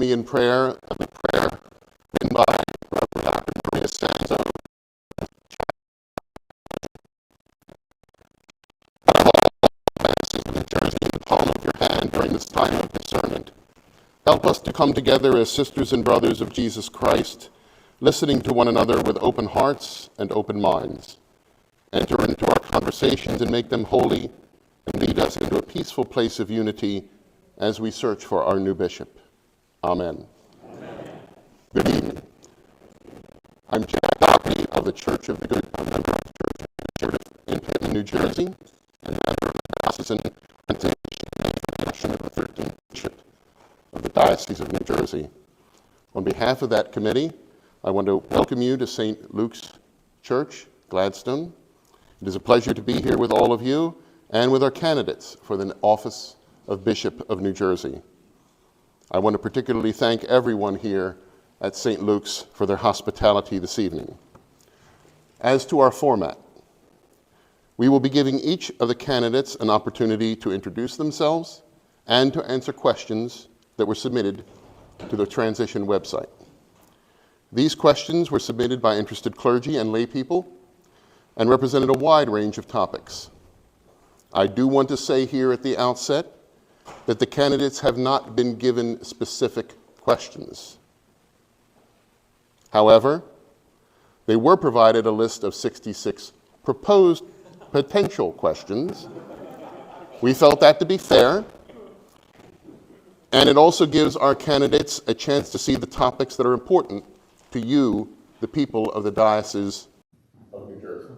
me in prayer, the prayer written by Reverend Dr. Maria Sanzo. In New Jersey, in the palm of your hand during this time of discernment. Help us to come together as sisters and brothers of Jesus Christ, listening to one another with open hearts and open minds. Enter into our conversations and make them holy, and lead us into a peaceful place of unity as we search for our new bishop. Amen. Amen. Good evening. I'm Jack Doherty of the Church of the Good, a member of the Church in Pitman, New Jersey, and member of the diocesan election of the 13th bishop of the Diocese of New Jersey. On behalf of that committee, I want to welcome you to St. Luke's Church, Gladstone. It is a pleasure to be here with all of you and with our candidates for the office of Bishop of New Jersey. I want to particularly thank everyone here at St. Luke's for their hospitality this evening. As to our format, we will be giving each of the candidates an opportunity to introduce themselves and to answer questions that were submitted to the transition website. These questions were submitted by interested clergy and lay people and represented a wide range of topics. I do want to say here at the outset that the candidates have not been given specific questions. However, they were provided a list of 66 proposed potential questions. We felt that to be fair, and it also gives our candidates a chance to see the topics that are important to you, the people of the Diocese of New Jersey.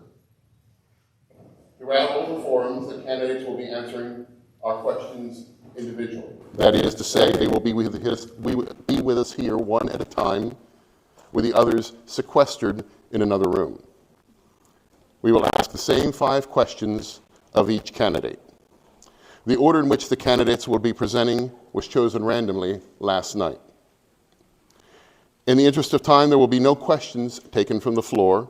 Throughout all the forums, the candidates will be answering our questions individually. That is to say, they will be with us here one at a time, with the others sequestered in another room. We will ask the same 5 questions of each candidate. The order in which the candidates will be presenting was chosen randomly last night. In the interest of time, there will be no questions taken from the floor.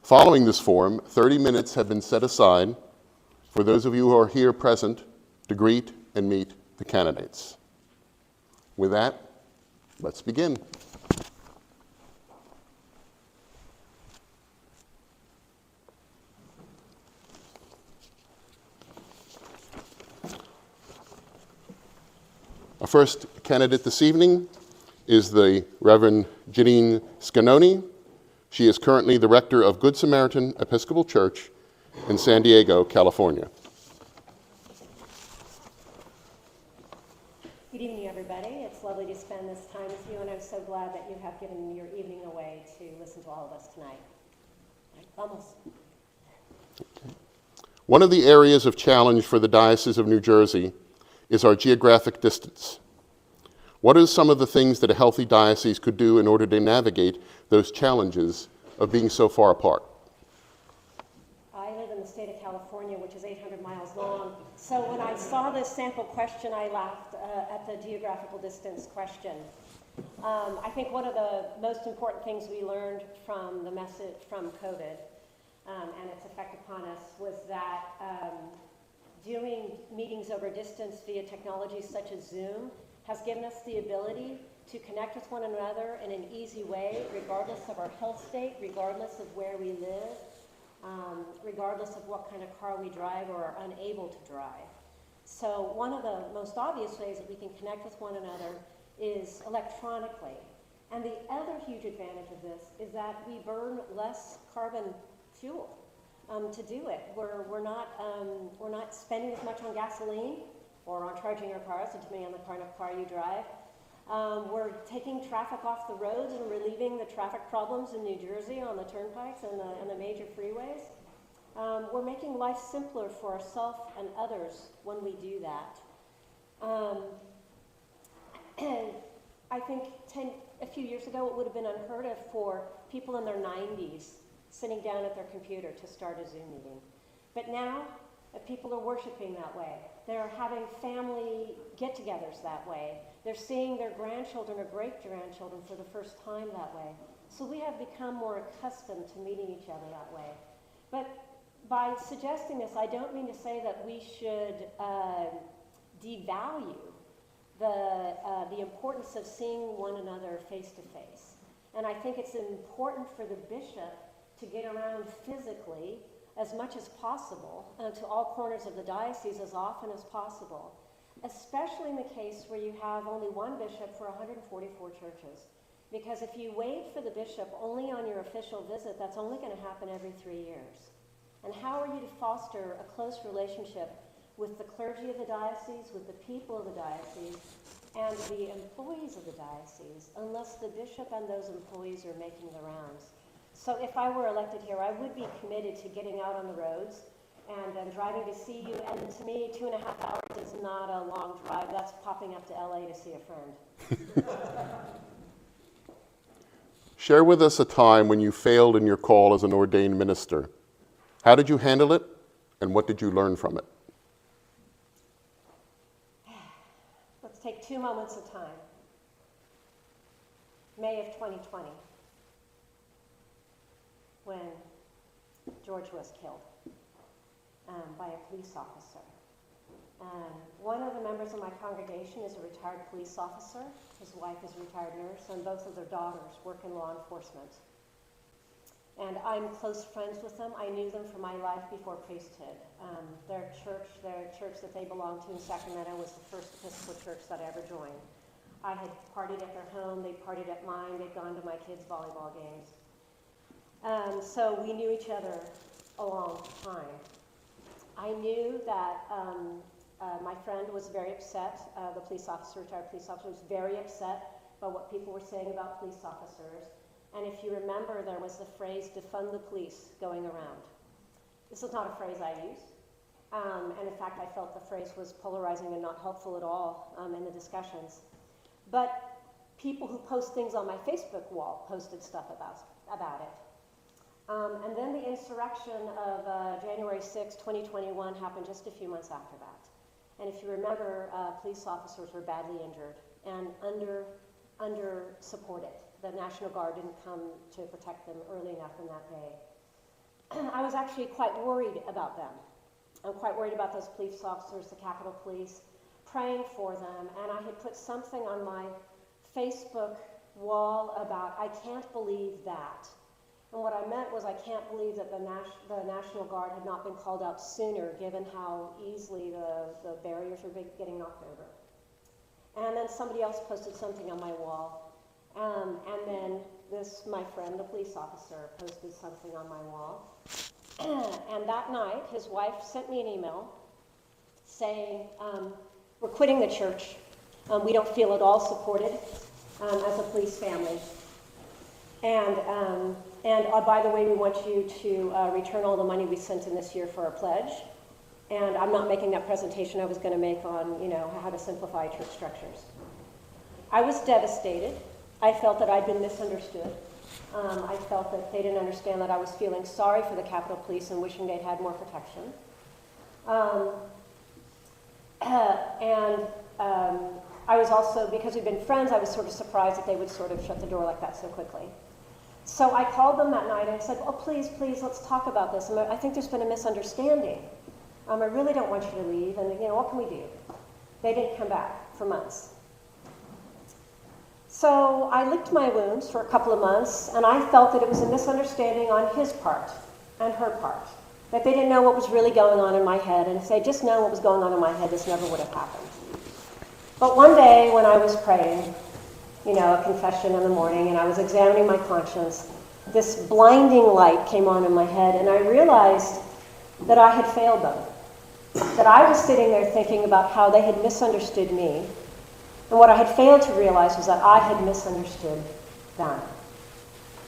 Following this forum, 30 minutes have been set aside for those of you who are here present to greet and meet the candidates. With that, let's begin. Our first candidate this evening is the Reverend Janine Scanoni. She is currently the rector of Good Samaritan Episcopal Church in San Diego, California. Good evening, everybody. It's lovely to spend this time with you, and I'm so glad that you have given your evening away to listen to all of us tonight. Vamos. Okay. One of the areas of challenge for the Diocese of New Jersey is our geographic distance. What are some of the things that a healthy diocese could do in order to navigate those challenges of being so far apart? I live in the state of California, which is 800 miles long. So when I saw this sample question, I laughed at the geographical distance question. I think one of the most important things we learned from the message from COVID and its effect upon us was that doing meetings over distance via technologies such as Zoom has given us the ability to connect with one another in an easy way, regardless of our health state, regardless of where we live, regardless of what kind of car we drive or are unable to drive. So one of the most obvious ways that we can connect with one another is electronically. And the other huge advantage of this is that we burn less carbon fuel to do it. We're not spending as much on gasoline or on charging our cars, depending on the kind of car you drive. We're taking traffic off the roads and relieving the traffic problems in New Jersey on the turnpikes and the major freeways. We're making life simpler for ourselves and others when we do that. And I think a few years ago it would have been unheard of for people in their 90s sitting down at their computer to start a Zoom meeting. But now, people are worshiping that way. They're having family get-togethers that way. They're seeing their grandchildren or great-grandchildren for the first time that way. So we have become more accustomed to meeting each other that way. But by suggesting this, I don't mean to say that we should devalue the importance of seeing one another face to face. And I think it's important for the bishop to get around physically as much as possible to all corners of the diocese as often as possible, especially in the case where you have only one bishop for 144 churches. Because if you wait for the bishop only on your official visit, that's only going to happen every 3 years. And how are you to foster a close relationship with the clergy of the diocese, with the people of the diocese, and the employees of the diocese, unless the bishop and those employees are making the rounds? So if I were elected here, I would be committed to getting out on the roads and driving to see you. And to me, 2.5 hours is not a long drive. That's popping up to LA to see a friend. Share with us a time when you failed in your call as an ordained minister. How did you handle it, and what did you learn from it? Let's take 2 moments of time. May of 2020, when George was killed by a police officer. One of the members of my congregation is a retired police officer. His wife is a retired nurse, and both of their daughters work in law enforcement. And I'm close friends with them. I knew them from my life before priesthood. Their church that they belonged to in Sacramento was the first Episcopal church that I ever joined. I had partied at their home, they partied at mine, they'd gone to my kids' volleyball games. So we knew each other a long time. I knew that my friend was very upset, the retired police officer was very upset by what people were saying about police officers. And if you remember, there was the phrase, defund the police, going around. This is not a phrase I use. And in fact, I felt the phrase was polarizing and not helpful at all in the discussions. But people who post things on my Facebook wall posted stuff about it. And then the insurrection of January 6, 2021 happened just a few months after that. And if you remember, police officers were badly injured and under supported. The National Guard didn't come to protect them early enough in that day. I was actually quite worried about them. I'm quite worried about those police officers, the Capitol Police, praying for them. And I had put something on my Facebook wall about, I can't believe that. And what I meant was, I can't believe that the National Guard had not been called out sooner, given how easily the barriers were getting knocked over. And then somebody else posted something on my wall. And then my friend, the police officer, posted something on my wall. And that night, his wife sent me an email saying, we're quitting the church. We don't feel at all supported as a police family. And by the way, we want you to return all the money we sent in this year for our pledge. And I'm not making that presentation I was going to make on, how to simplify church structures. I was devastated. I felt that I'd been misunderstood. I felt that they didn't understand that I was feeling sorry for the Capitol Police and wishing they'd had more protection. I was also, because we'd been friends, I was sort of surprised that they would sort of shut the door like that so quickly. So I called them that night and I said, oh, please, let's talk about this. I think there's been a misunderstanding. I really don't want you to leave, and what can we do? They didn't come back for months. So I licked my wounds for a couple of months, and I felt that it was a misunderstanding on his part and her part, that they didn't know what was really going on in my head, and if they'd just known what was going on in my head, this never would have happened. But one day when I was praying, a confession in the morning, and I was examining my conscience, this blinding light came on in my head, and I realized that I had failed them, that I was sitting there thinking about how they had misunderstood me. And what I had failed to realize was that I had misunderstood them.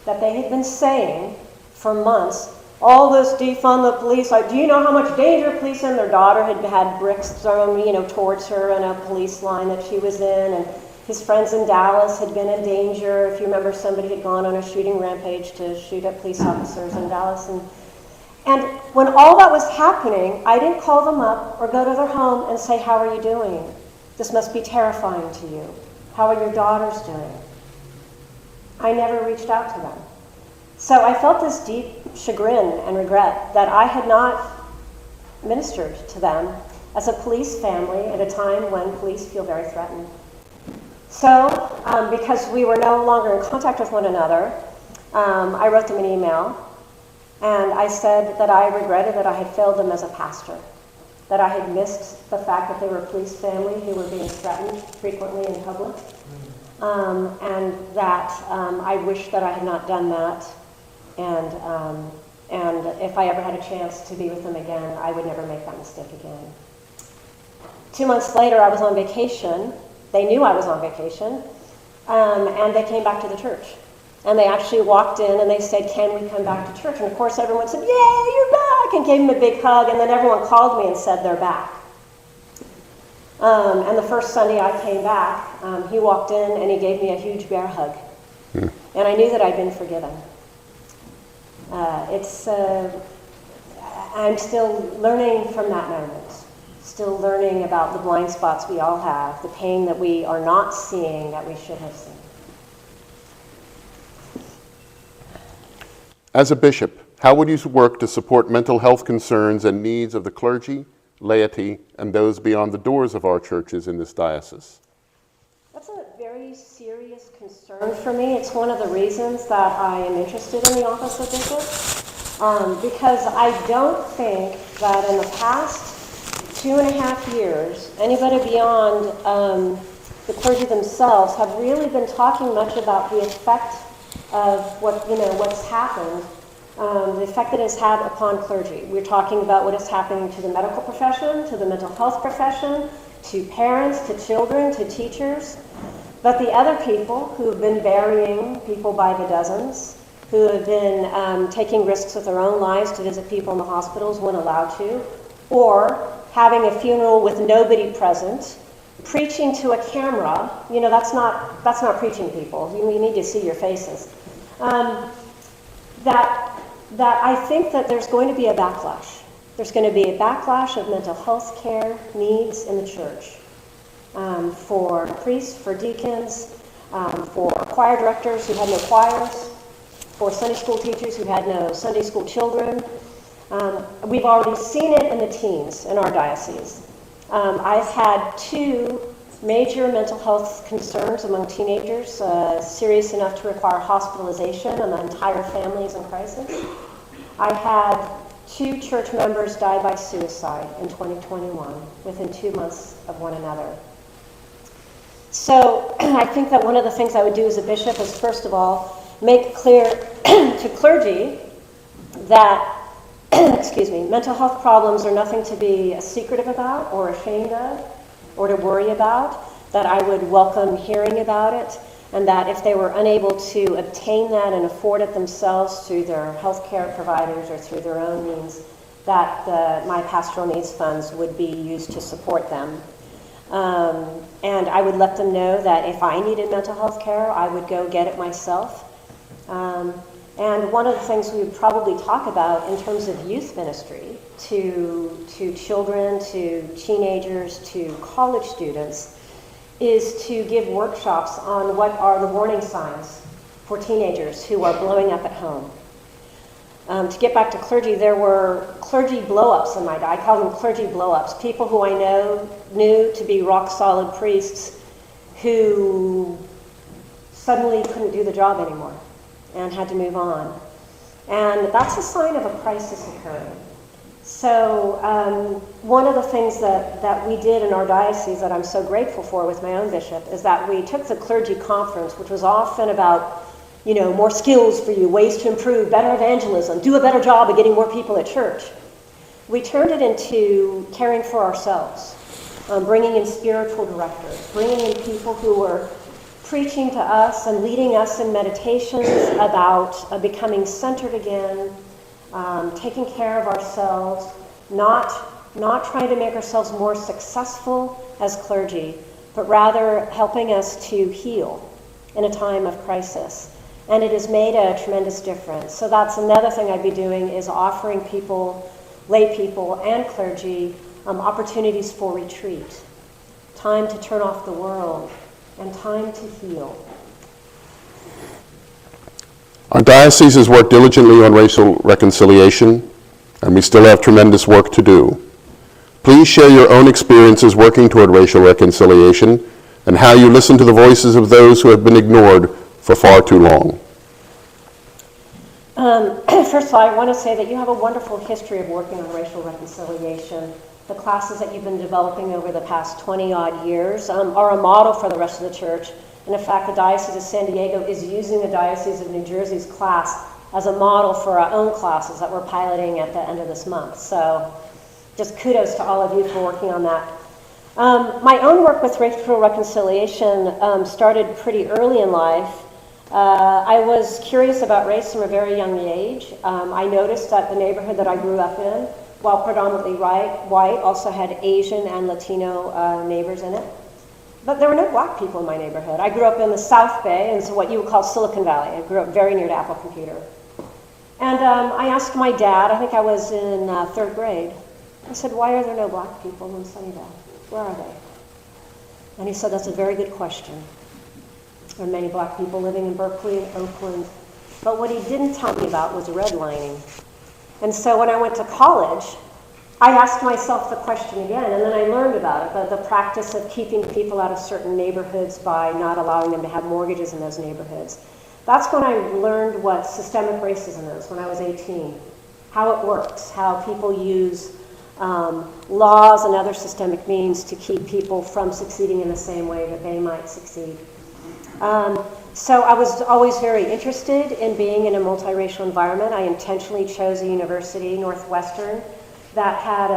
That they had been saying for months, all this defund the police, do you know how much danger police in? Their daughter had had bricks thrown, towards her in a police line that she was in, and his friends in Dallas had been in danger. If you remember, somebody had gone on a shooting rampage to shoot at police officers in Dallas. And when all that was happening, I didn't call them up or go to their home and say, how are you doing? This must be terrifying to you. How are your daughters doing? I never reached out to them. So I felt this deep chagrin and regret that I had not ministered to them as a police family at a time when police feel very threatened. So, because we were no longer in contact with one another, I wrote them an email, and I said that I regretted that I had failed them as a pastor, that I had missed the fact that they were a police family who were being threatened frequently in public, and that I wished that I had not done that, and if I ever had a chance to be with them again, I would never make that mistake again. 2 months later, I was on vacation. They knew I was on vacation, and they came back to the church. And they actually walked in and they said, "Can we come back to church?" And of course everyone said, "Yay, you're back!" and gave them a big hug, and then everyone called me and said they're back. And the first Sunday I came back, he walked in and he gave me a huge bear hug. And I knew that I'd been forgiven. I'm still learning from that moment, still learning about the blind spots we all have, the pain that we are not seeing that we should have seen. As a bishop, how would you work to support mental health concerns and needs of the clergy, laity, and those beyond the doors of our churches in this diocese? That's a very serious concern for me. It's one of the reasons that I am interested in the office of bishop, because I don't think that in the past 2.5 years, anybody beyond the clergy themselves have really been talking much about the effect of what's happened, the effect that it's had upon clergy. We're talking about what is happening to the medical profession, to the mental health profession, to parents, to children, to teachers. But the other people who have been burying people by the dozens, who have been taking risks with their own lives to visit people in the hospitals when allowed to, or having a funeral with nobody present, preaching to a camera, that's not preaching people. You need to see your faces. That I think that there's going to be a backlash. There's going to be a backlash of mental health care needs in the church for priests, for deacons, for choir directors who had no choirs, for Sunday school teachers who had no Sunday school children. We've already seen it in the teens in our diocese. I've had 2 major mental health concerns among teenagers, serious enough to require hospitalization, and the entire family is in crisis. I had 2 church members die by suicide in 2021, within 2 months of one another. So I think that one of the things I would do as a bishop is, first of all, make clear to clergy that mental health problems are nothing to be secretive about or ashamed of or to worry about, that I would welcome hearing about it, and that if they were unable to obtain that and afford it themselves through their health care providers or through their own means, that my pastoral needs funds would be used to support them. And I would let them know that if I needed mental health care, I would go get it myself. And one of the things we would probably talk about in terms of youth ministry to children, to teenagers, to college students, is to give workshops on what are the warning signs for teenagers who are blowing up at home. To get back to clergy, there were clergy blow-ups in my day. I call them clergy blow-ups, people who I knew to be rock-solid priests who suddenly couldn't do the job anymore and had to move on. And that's a sign of a crisis occurring. So one of the things that we did in our diocese that I'm so grateful for with my own bishop is that we took the clergy conference, which was often about, more skills for you, ways to improve, better evangelism, do a better job of getting more people at church. We turned it into caring for ourselves, bringing in spiritual directors, bringing in people who were preaching to us and leading us in meditations about becoming centered again, taking care of ourselves, not trying to make ourselves more successful as clergy, but rather helping us to heal in a time of crisis. And it has made a tremendous difference. So that's another thing I'd be doing, is offering people, lay people and clergy, opportunities for retreat, time to turn off the world, and time to heal. Our diocese has worked diligently on racial reconciliation, and we still have tremendous work to do. Please share your own experiences working toward racial reconciliation and how you listen to the voices of those who have been ignored for far too long. First of all, I want to say that you have a wonderful history of working on racial reconciliation. The classes that you've been developing over the past 20-odd years are a model for the rest of the church. And in fact, the Diocese of San Diego is using the Diocese of New Jersey's class as a model for our own classes that we're piloting at the end of this month. So just kudos to all of you for working on that. My own work with racial reconciliation started pretty early in life. I was curious about race from a very young age. I noticed that the neighborhood that I grew up in, while predominantly white, also had Asian and Latino neighbors in it. But there were no black people in my neighborhood. I grew up in the South Bay, in what you would call Silicon Valley. I grew up very near to Apple Computer. And I asked my dad, I think I was in third grade, I said, why are there no black people in Sunnyvale? Where are they? And he said, that's a very good question. There are many black people living in Berkeley and Oakland. But what he didn't tell me about was redlining. And so when I went to college, I asked myself the question again, and then I learned about it, the practice of keeping people out of certain neighborhoods by not allowing them to have mortgages in those neighborhoods. That's when I learned what systemic racism is, when I was 18, how it works, how people use laws and other systemic means to keep people from succeeding in the same way that they might succeed. So I was always very interested in being in a multiracial environment. I intentionally chose a university, Northwestern, that had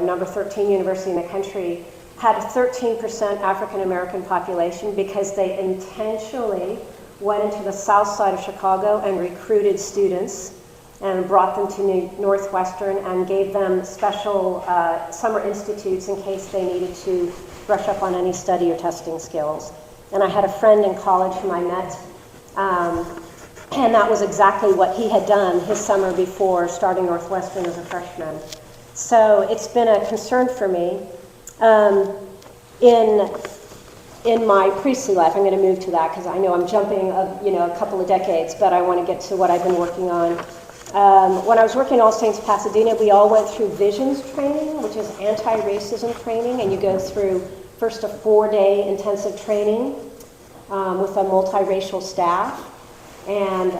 number 13 university in the country, had a 13% African American population because they intentionally went into the south side of Chicago and recruited students and brought them to Northwestern and gave them special summer institutes in case they needed to brush up on any study or testing skills. And I had a friend in college whom I met, and that was exactly what he had done his summer before starting Northwestern as a freshman. So it's been a concern for me. In my priestly life, I'm going to move to that because I know I'm jumping a couple of decades, but I want to get to what I've been working on. When I was working at All Saints Pasadena, we all went through visions training, which is anti-racism training, and you go through first a 4-day intensive training with a multiracial staff, and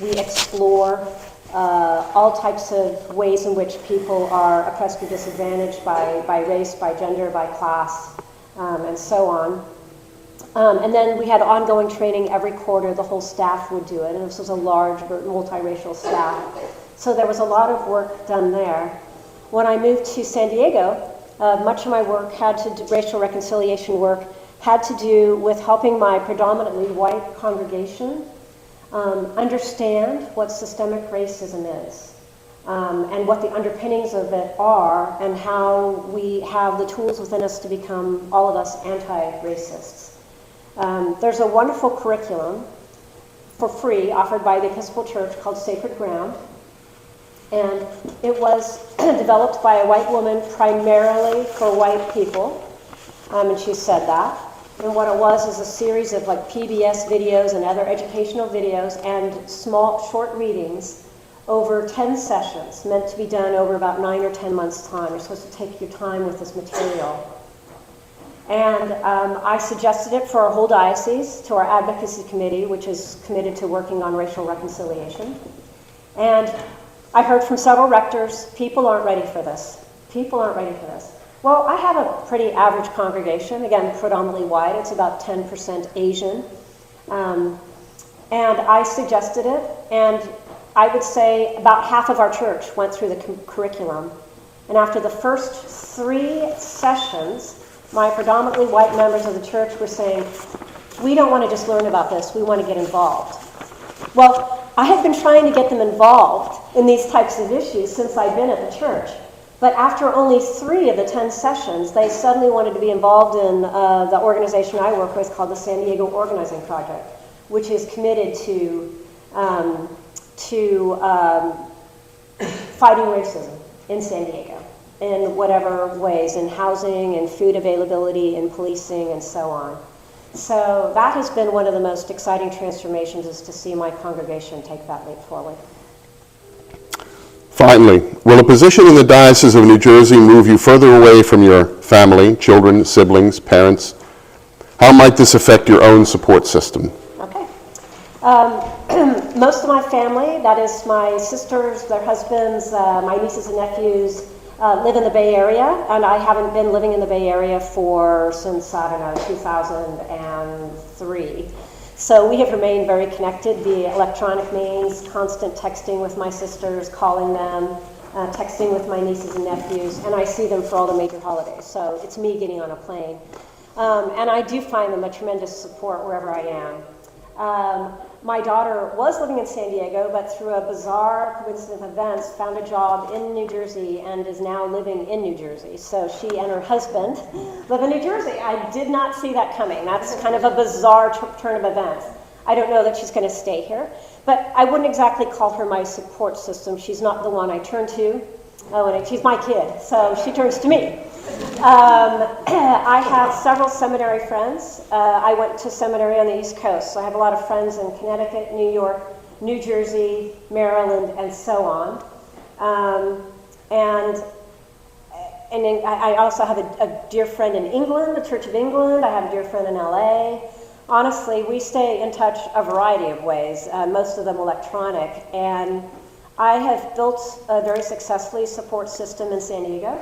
we explore all types of ways in which people are oppressed or disadvantaged by race, by gender, by class, and so on. And then we had ongoing training every quarter. The whole staff would do it, and this was a large multiracial staff. So there was a lot of work done there. When I moved to San Diego, much of my work racial reconciliation work had to do with helping my predominantly white congregation understand what systemic racism is and what the underpinnings of it are and how we have the tools within us to become, all of us, anti-racists. There's a wonderful curriculum for free offered by the Episcopal Church called Sacred Ground. And it was developed by a white woman primarily for white people. And she said that. And what it was is a series of PBS videos and other educational videos and small, short readings over 10 sessions, meant to be done over about 9 or 10 months' time. You're supposed to take your time with this material. And I suggested it for our whole diocese, to our advocacy committee, which is committed to working on racial reconciliation. And I heard from several rectors, people aren't ready for this. People aren't ready for this. Well, I have a pretty average congregation, again, predominantly white. It's about 10% Asian. And I suggested it, and I would say about half of our church went through the curriculum. And after the first 3 sessions, my predominantly white members of the church were saying, we don't want to just learn about this, we want to get involved. Well, I had been trying to get them involved in these types of issues since I'd been at the church. But after only 3 of the 10 sessions, they suddenly wanted to be involved in the organization I work with called the San Diego Organizing Project, which is committed to fighting racism in San Diego in whatever ways, in housing, in food availability, in policing, and so on. So that has been one of the most exciting transformations, is to see my congregation take that leap forward. Finally, will a position in the Diocese of New Jersey move you further away from your family, children, siblings, parents? How might this affect your own support system? Okay. Most of my family, that is my sisters, their husbands, my nieces and nephews, live in the Bay Area, and I haven't been living in the Bay Area since, 2003. So we have remained very connected via electronic means, constant texting with my sisters, calling them, texting with my nieces and nephews, and I see them for all the major holidays. So it's me getting on a plane. And I do find them a tremendous support wherever I am. My daughter was living in San Diego, but through a bizarre coincidence of events, found a job in New Jersey and is now living in New Jersey. So she and her husband live in New Jersey. I did not see that coming. That's kind of a bizarre turn of events. I don't know that she's going to stay here, but I wouldn't exactly call her my support system. She's not the one I turn to. She's my kid, so she turns to me. I have several seminary friends. I went to seminary on the East Coast, so I have a lot of friends in Connecticut, New York, New Jersey, Maryland, and so on. And then I also have a dear friend in England, the Church of England. I have a dear friend in LA. Honestly, we stay in touch a variety of ways, most of them electronic. And I have built a very successfully support system in San Diego.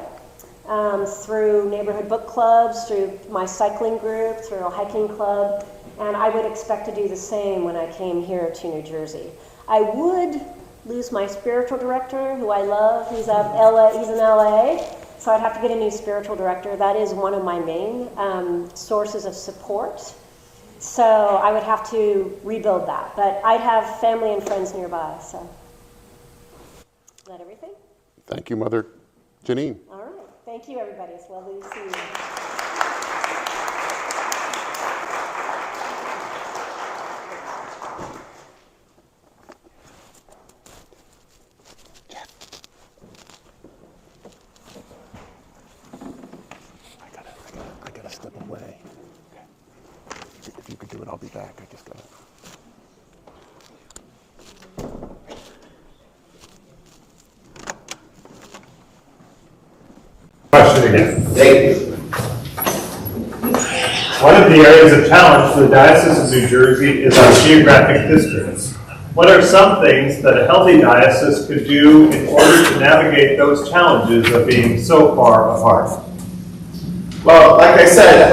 Through neighborhood book clubs, through my cycling group, through a hiking club, and I would expect to do the same when I came here to New Jersey. I would lose my spiritual director, who I love. He's in LA, so I'd have to get a new spiritual director. That is one of my main sources of support. So I would have to rebuild that, but I'd have family and friends nearby. So is that everything? Thank you, Mother Janine. All right. Thank you, everybody. It's lovely to see you. I gotta step away. Okay. If you could do it, I'll be back. I just gotta. Question again. Thank you. One of the areas of challenge for the Diocese of New Jersey is our geographic distance. What are some things that a healthy diocese could do in order to navigate those challenges of being so far apart? Well, like I said,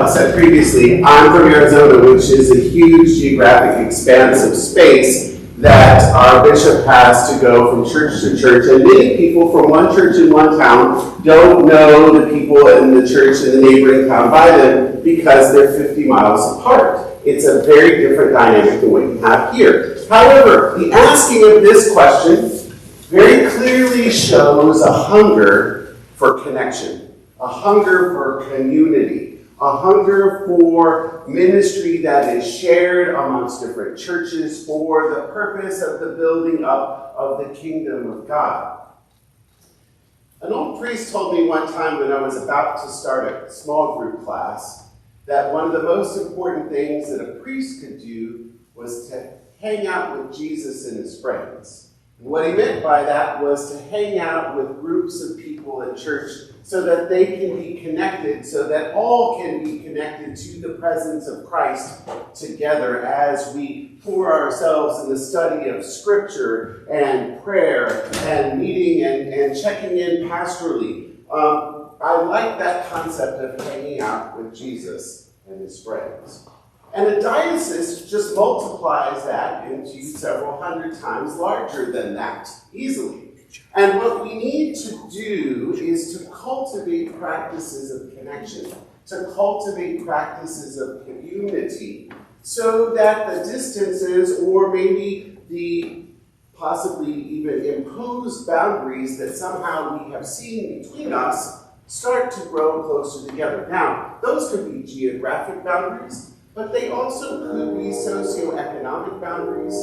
said previously, I'm from Arizona, which is a huge geographic expanse of space that our bishop has to go from church to church, and many people from one church in one town don't know the people in the church in the neighboring town by them because they're 50 miles apart. It's a very different dynamic than what you have here. However, the asking of this question very clearly shows a hunger for connection, a hunger for community, a hunger for ministry that is shared amongst different churches for the purpose of the building up of the kingdom of God. An old priest told me one time when I was about to start a small group class that one of the most important things that a priest could do was to hang out with Jesus and his friends. And what he meant by that was to hang out with groups of people at church so that they can be connected, so that all can be connected to the presence of Christ together as we pour ourselves in the study of Scripture and prayer and meeting and checking in pastorally. I like that concept of hanging out with Jesus and his friends. And a diocese just multiplies that into several hundred times larger than that, easily. And what we need to do is to cultivate practices of connection, to cultivate practices of community, so that the distances or maybe the possibly even imposed boundaries that somehow we have seen between us start to grow closer together. Now, those could be geographic boundaries, but they also could be socioeconomic boundaries.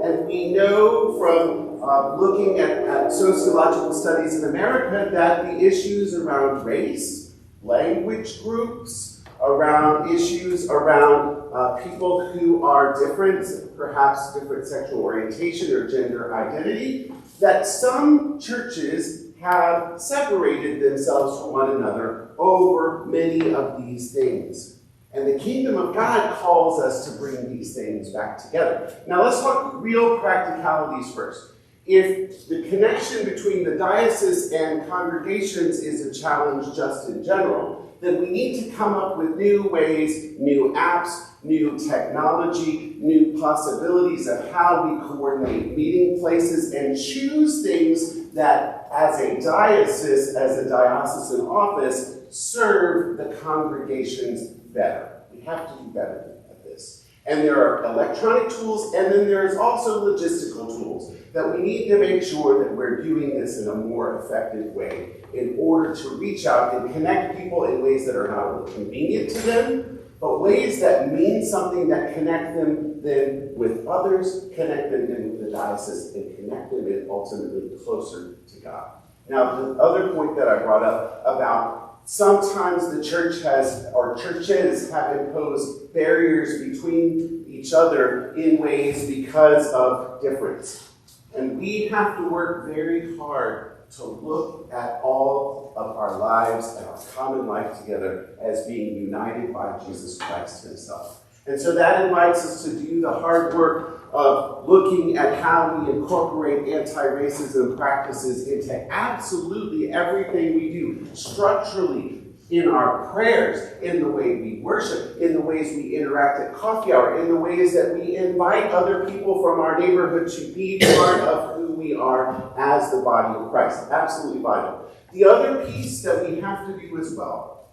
And we know from looking at sociological studies in America that the issues around race, language groups, around issues around people who are different, perhaps different sexual orientation or gender identity, that some churches have separated themselves from one another over many of these things. And the kingdom of God calls us to bring these things back together. Now let's talk real practicalities first. If the connection between the diocese and congregations is a challenge just in general, then we need to come up with new ways, new apps, new technology, new possibilities of how we coordinate meeting places and choose things that, as a diocese, as a diocesan office, serve the congregations better. We have to do better at this. And there are electronic tools, and then there's also logistical tools that we need to make sure that we're doing this in a more effective way in order to reach out and connect people in ways that are not only convenient to them, but ways that mean something, that connect them then with others, connect them then with the diocese, and connect them in ultimately closer to God. Now, the other point that I brought up about sometimes the church has, or churches have imposed barriers between each other in ways because of difference. And we have to work very hard to look at all of our lives and our common life together as being united by Jesus Christ himself. And so that invites us to do the hard work of looking at how we incorporate anti-racism practices into absolutely everything we do, structurally, in our prayers, in the way we worship, in the ways we interact at coffee hour, in the ways that we invite other people from our neighborhood to be part of who we are as the body of Christ. Absolutely vital. The other piece that we have to do as well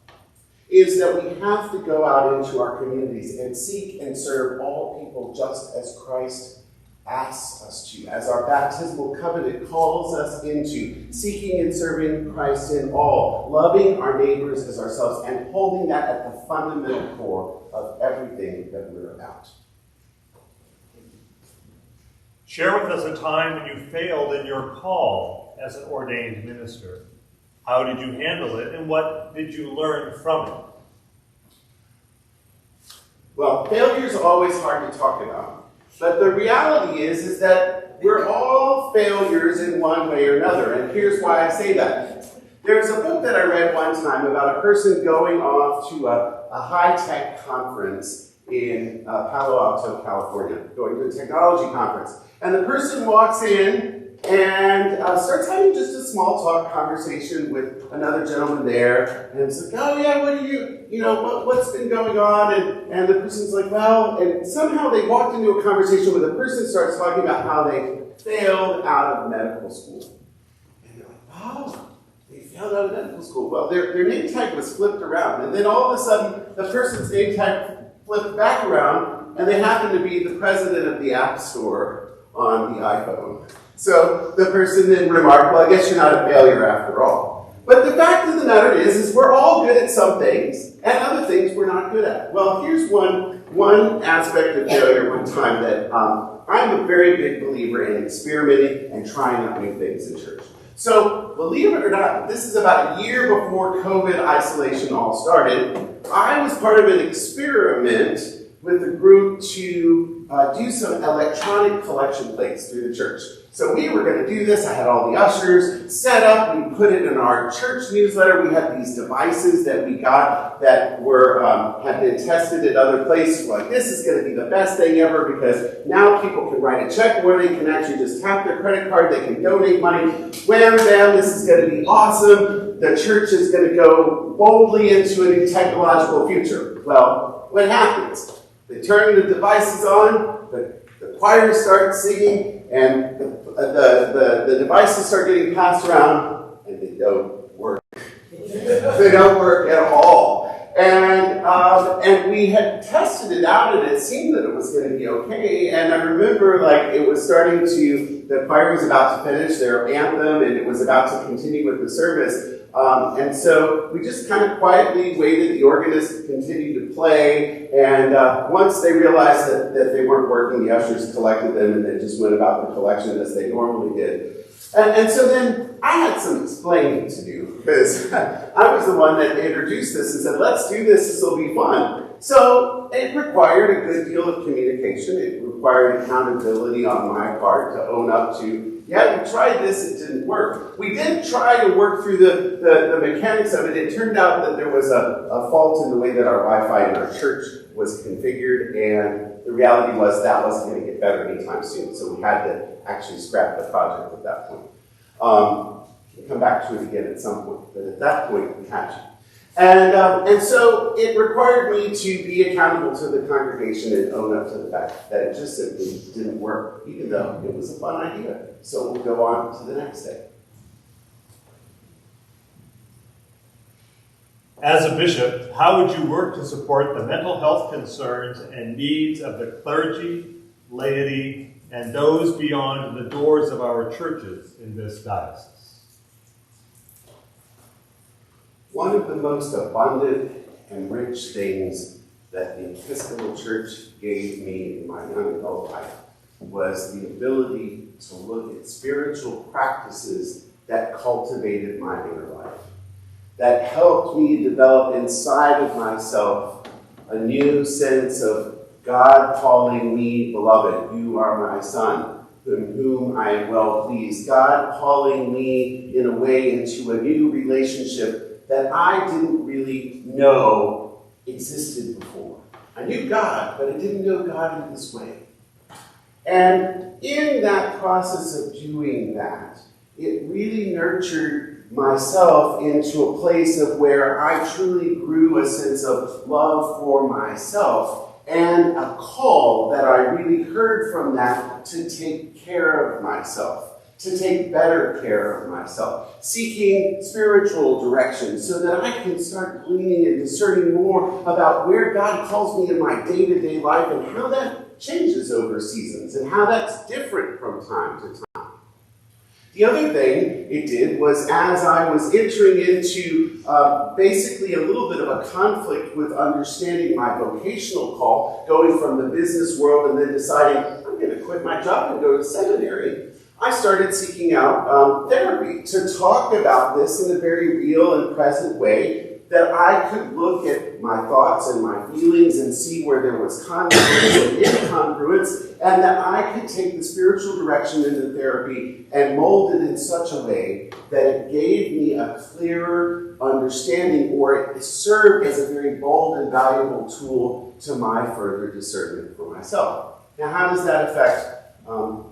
is that we have to go out into our communities and seek and serve all people just as Christ asks us to, as our baptismal covenant calls us into, seeking and serving Christ in all, loving our neighbors as ourselves, and holding that at the fundamental core of everything that we're about. Share with us a time when you failed in your call as an ordained minister. How did you handle it, and what did you learn from it? Well, failure is always hard to talk about. But the reality is that we're all failures in one way or another. And here's why I say that. There's a book that I read one time about a person going off to a high-tech conference in Palo Alto, California, going to a technology conference. And the person walks in and starts having just a small talk conversation with another gentleman there. And it's like, oh yeah, what do what's been going on? And the person's like, well, and somehow they walked into a conversation where the person starts talking about how they failed out of medical school. And they're like, oh, they failed out of medical school. Well, their name tag was flipped around. And then all of a sudden, the person's name tag flipped back around, and they happen to be the president of the App Store on the iPhone. So the person then remarked, well, I guess you're not a failure after all. But the fact of the matter is we're all good at some things, and other things we're not good at. Well, here's one aspect of failure one time that I'm a very big believer in experimenting and trying out new things in church. So, believe it or not, this is about a year before COVID isolation all started. I was part of an experiment with a group to do some electronic collection plates through the church. So we were going to do this. I had all the ushers set up. We put it in our church newsletter. We had these devices that we got that were had been tested at other places. We're like, this is going to be the best thing ever because now people can write a check where they can actually just tap their credit card. They can donate money. Wham, bam, this is going to be awesome. The church is going to go boldly into a new technological future. Well, what happens? They turn the devices on, the choir starts singing, and the devices start getting passed around, and they don't work. They don't work at all. And we had tested it out, and it seemed that it was going to be okay. And I remember, it was starting to, the choir was about to finish their anthem, and it was about to continue with the service. And so we just kind of quietly waited. The organist continued to play. And once they realized that they weren't working, the ushers collected them and they just went about the collection as they normally did. And so then I had some explaining to do because I was the one that introduced this and said, let's do this, this will be fun. So it required a good deal of communication. It required accountability on my part to own up to, yeah, we tried this, it didn't work. We did try to work through the mechanics of it. It turned out that there was a fault in the way that our Wi-Fi in our church was configured, and the reality was that wasn't going to get better anytime soon. So we had to actually scrap the project at that point. We'll come back to it again at some point, but at that point we had to. And so it required me to be accountable to the congregation and own up to the fact that it just simply didn't work, even though it was a fun idea. So we'll go on to the next day. As a bishop, how would you work to support the mental health concerns and needs of the clergy, laity, and those beyond the doors of our churches in this diocese? One of the most abundant and rich things that the Episcopal Church gave me in my young adult life was the ability to look at spiritual practices that cultivated my inner life, that helped me develop inside of myself a new sense of God calling me, beloved, you are my son, in whom I am well pleased. God calling me in a way into a new relationship that I didn't really know existed before. I knew God, but I didn't know God in this way. And in that process of doing that, it really nurtured myself into a place of where I truly grew a sense of love for myself and a call that I really heard from that to take care of myself, to take better care of myself, seeking spiritual direction so that I can start gleaning and discerning more about where God calls me in my day-to-day life and how that changes over seasons and how that's different from time to time. The other thing it did was, as I was entering into basically a little bit of a conflict with understanding my vocational call, going from the business world and then deciding I'm going to quit my job and go to seminary, I started seeking out therapy to talk about this in a very real and present way, that I could look at my thoughts and my feelings and see where there was congruence and incongruence, and that I could take the spiritual direction into therapy and mold it in such a way that it gave me a clearer understanding, or it served as a very bold and valuable tool to my further discernment for myself. Now, how does that affect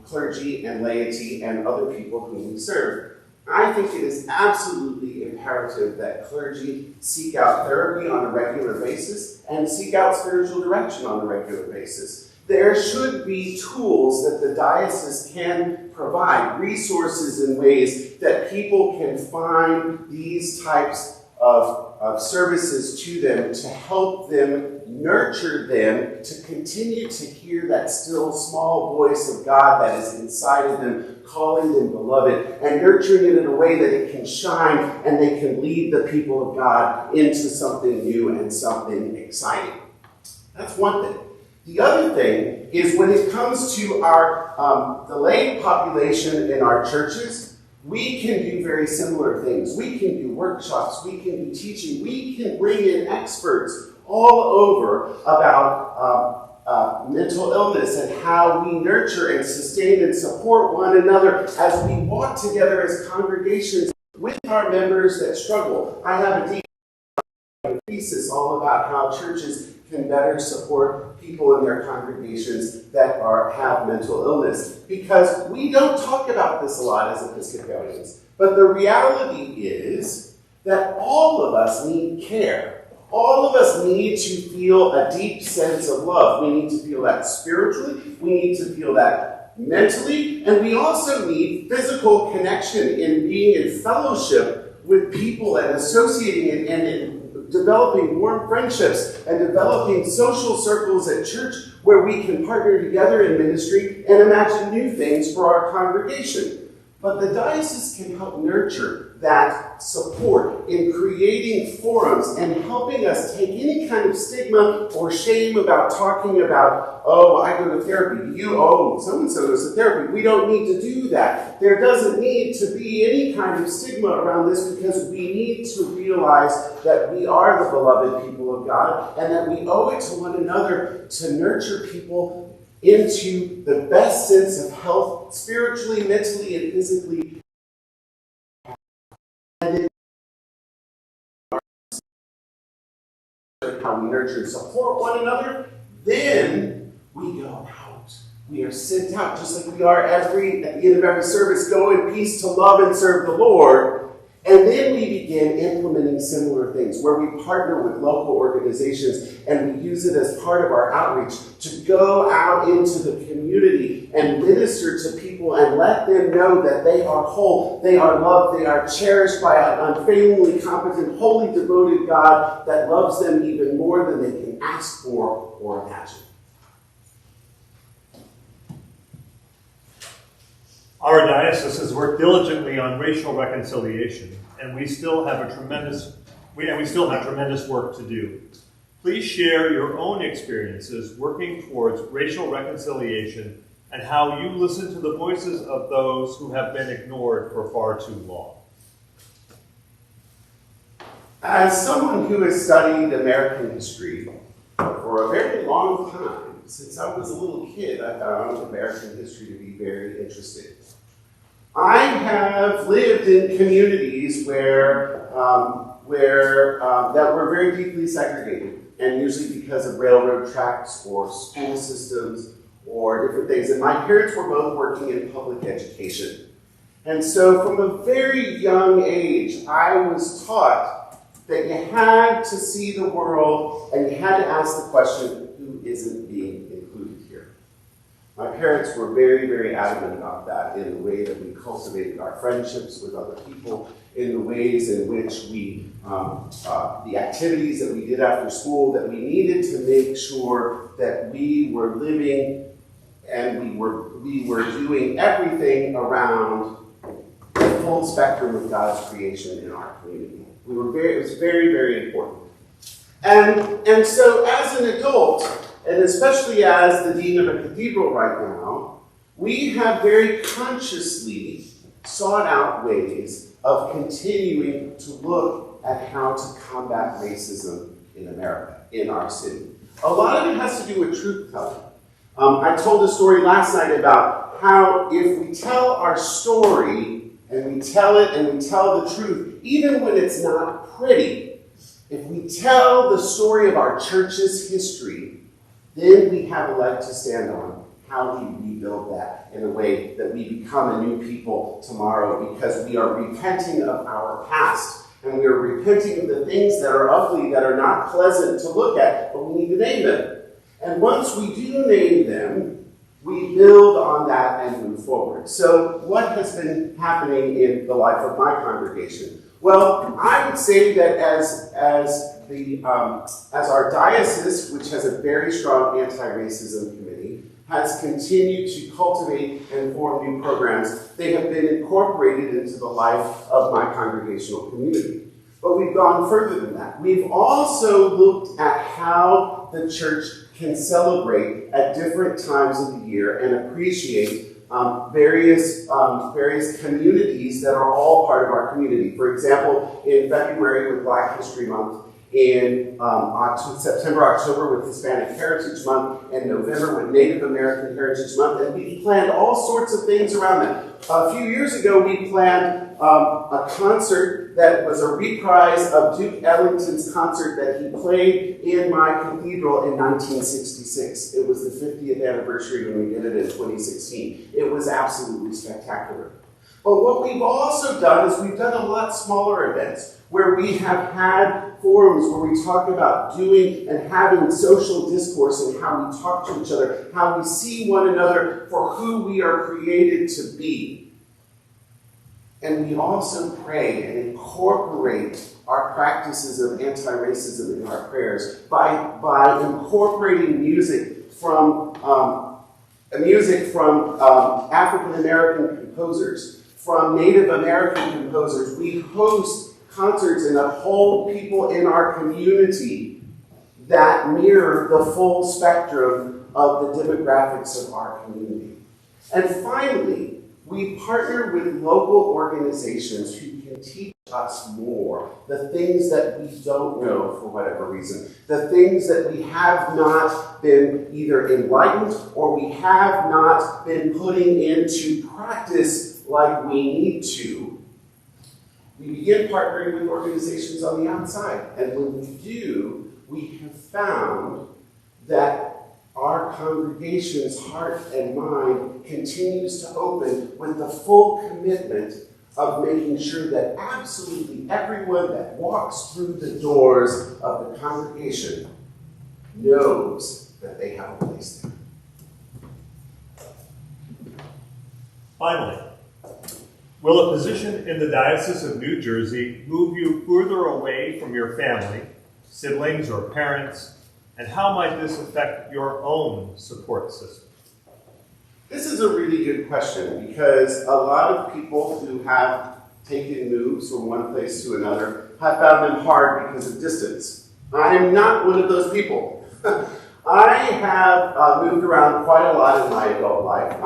clergy and laity and other people whom we serve? I think it is absolutely imperative that clergy seek out therapy on a regular basis and seek out spiritual direction on a regular basis. There should be tools that the diocese can provide, resources and ways that people can find these types of services to them to help them, nurture them, to continue to hear that still small voice of God that is inside of them, calling them beloved, and nurturing it in a way that it can shine and they can lead the people of God into something new and something exciting. That's one thing. The other thing is, when it comes to our the lay population in our churches, we can do very similar things. We can do workshops, we can do teaching, we can bring in experts all over about mental illness and how we nurture and sustain and support one another as we walk together as congregations with our members that struggle. I have a deep thesis all about how churches can better support people in their congregations that have mental illness, because we don't talk about this a lot as Episcopalians. But the reality is that all of us need care. All of us need to feel a deep sense of love. We need to feel that spiritually, we need to feel that mentally, and we also need physical connection in being in fellowship with people and associating and in developing warm friendships and developing social circles at church where we can partner together in ministry and imagine new things for our congregation. But the diocese can help nurture that support in creating forums and helping us take any kind of stigma or shame about talking about, oh, I go to therapy, so-and-so goes to therapy. We don't need to do that. There doesn't need to be any kind of stigma around this because we need to realize that we are the beloved people of God and that we owe it to one another to nurture people into the best sense of health, spiritually, mentally, and physically. And then how we nurture and support one another, then we go out. We are sent out, just like we are at the end of every service, go in peace to love and serve the Lord. And then we begin implementing similar things where we partner with local organizations and we use it as part of our outreach to go out into the community and minister to people and let them know that they are whole, they are loved, they are cherished by an unfailingly competent, wholly devoted God that loves them even more than they can ask for or imagine. Our diocese has worked diligently on racial reconciliation, and we still have tremendous work to do. Please share your own experiences working towards racial reconciliation and how you listen to the voices of those who have been ignored for far too long. As someone who has studied American history for a very long time, since I was a little kid, I found American history to be very interesting. I have lived in communities where that were very deeply segregated, and usually because of railroad tracks or school systems or different things. And my parents were both working in public education. And so from a very young age, I was taught that you had to see the world and you had to ask the question, who isn't being included here? My parents were very, very adamant about that in the way that we cultivated our friendships with other people, in the ways in which we, the activities that we did after school, that we needed to make sure that we were living and we were doing everything around the full spectrum of God's creation in our community. It was very, very important. And so as an adult, and especially as the dean of a cathedral right now, we have very consciously sought out ways of continuing to look at how to combat racism in America, in our city. A lot of it has to do with truth-telling. I told a story last night about how if we tell our story, and we tell it and we tell the truth, even when it's not pretty, if we tell the story of our church's history, then we have a leg to stand on how we rebuild that in a way that we become a new people tomorrow, because we are repenting of our past, and we are repenting of the things that are ugly, that are not pleasant to look at, but we need to name them. And once we do name them, we build on that and move forward. So what has been happening in the life of my congregation? Well, I would say that as our diocese, which has a very strong anti-racism committee, has continued to cultivate and form new programs, they have been incorporated into the life of my congregational community. But we've gone further than that. We've also looked at how the church can celebrate at different times of the year and appreciate various communities that are all part of our community. For example, in February with Black History Month, in September, October with Hispanic Heritage Month, and November with Native American Heritage Month, and we planned all sorts of things around that. A few years ago, we planned a concert that was a reprise of Duke Ellington's concert that he played in my cathedral in 1966. It was the 50th anniversary when we did it in 2016. It was absolutely spectacular. But what we've also done is we've done a lot smaller events where we have had forums where we talk about doing and having social discourse and how we talk to each other, how we see one another for who we are created to be. And we also pray and incorporate our practices of anti-racism in our prayers by incorporating music from African American composers, from Native American composers. We host concerts and uphold people in our community that mirror the full spectrum of the demographics of our community. And finally, we partner with local organizations who can teach us more, the things that we don't know for whatever reason, the things that we have not been either enlightened or we have not been putting into practice like we need to. We begin partnering with organizations on the outside, and when we do, we have found that our congregation's heart and mind continues to open with the full commitment of making sure that absolutely everyone that walks through the doors of the congregation knows that they have a place there. Finally, will a position in the Diocese of New Jersey move you further away from your family, siblings, or parents? And how might this affect your own support system? This is a really good question because a lot of people who have taken moves from one place to another have found them hard because of distance. I am not one of those people. I have moved around quite a lot in my adult life.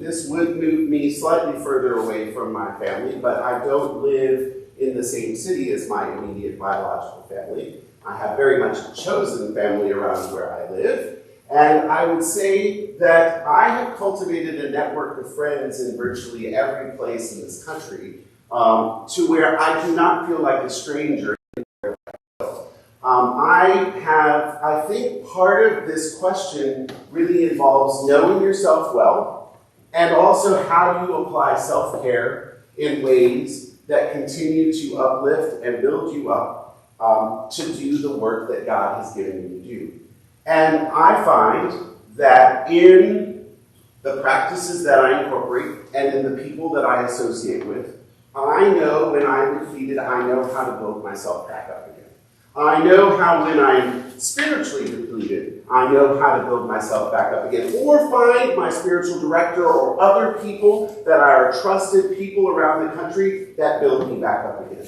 This would move me slightly further away from my family, but I don't live in the same city as my immediate biological family. I have very much chosen family around where I live, and I would say that I have cultivated a network of friends in virtually every place in this country to where I do not feel like a stranger. I think part of this question really involves knowing yourself well and also how you apply self-care in ways that continue to uplift and build you up to do the work that God has given you to do. And I find that in the practices that I incorporate and in the people that I associate with, I know when I'm defeated, I know how to build myself back up again. I know how when I'm spiritually depleted, I know how to build myself back up again. Or find my spiritual director or other people that are trusted people around the country that build me back up again.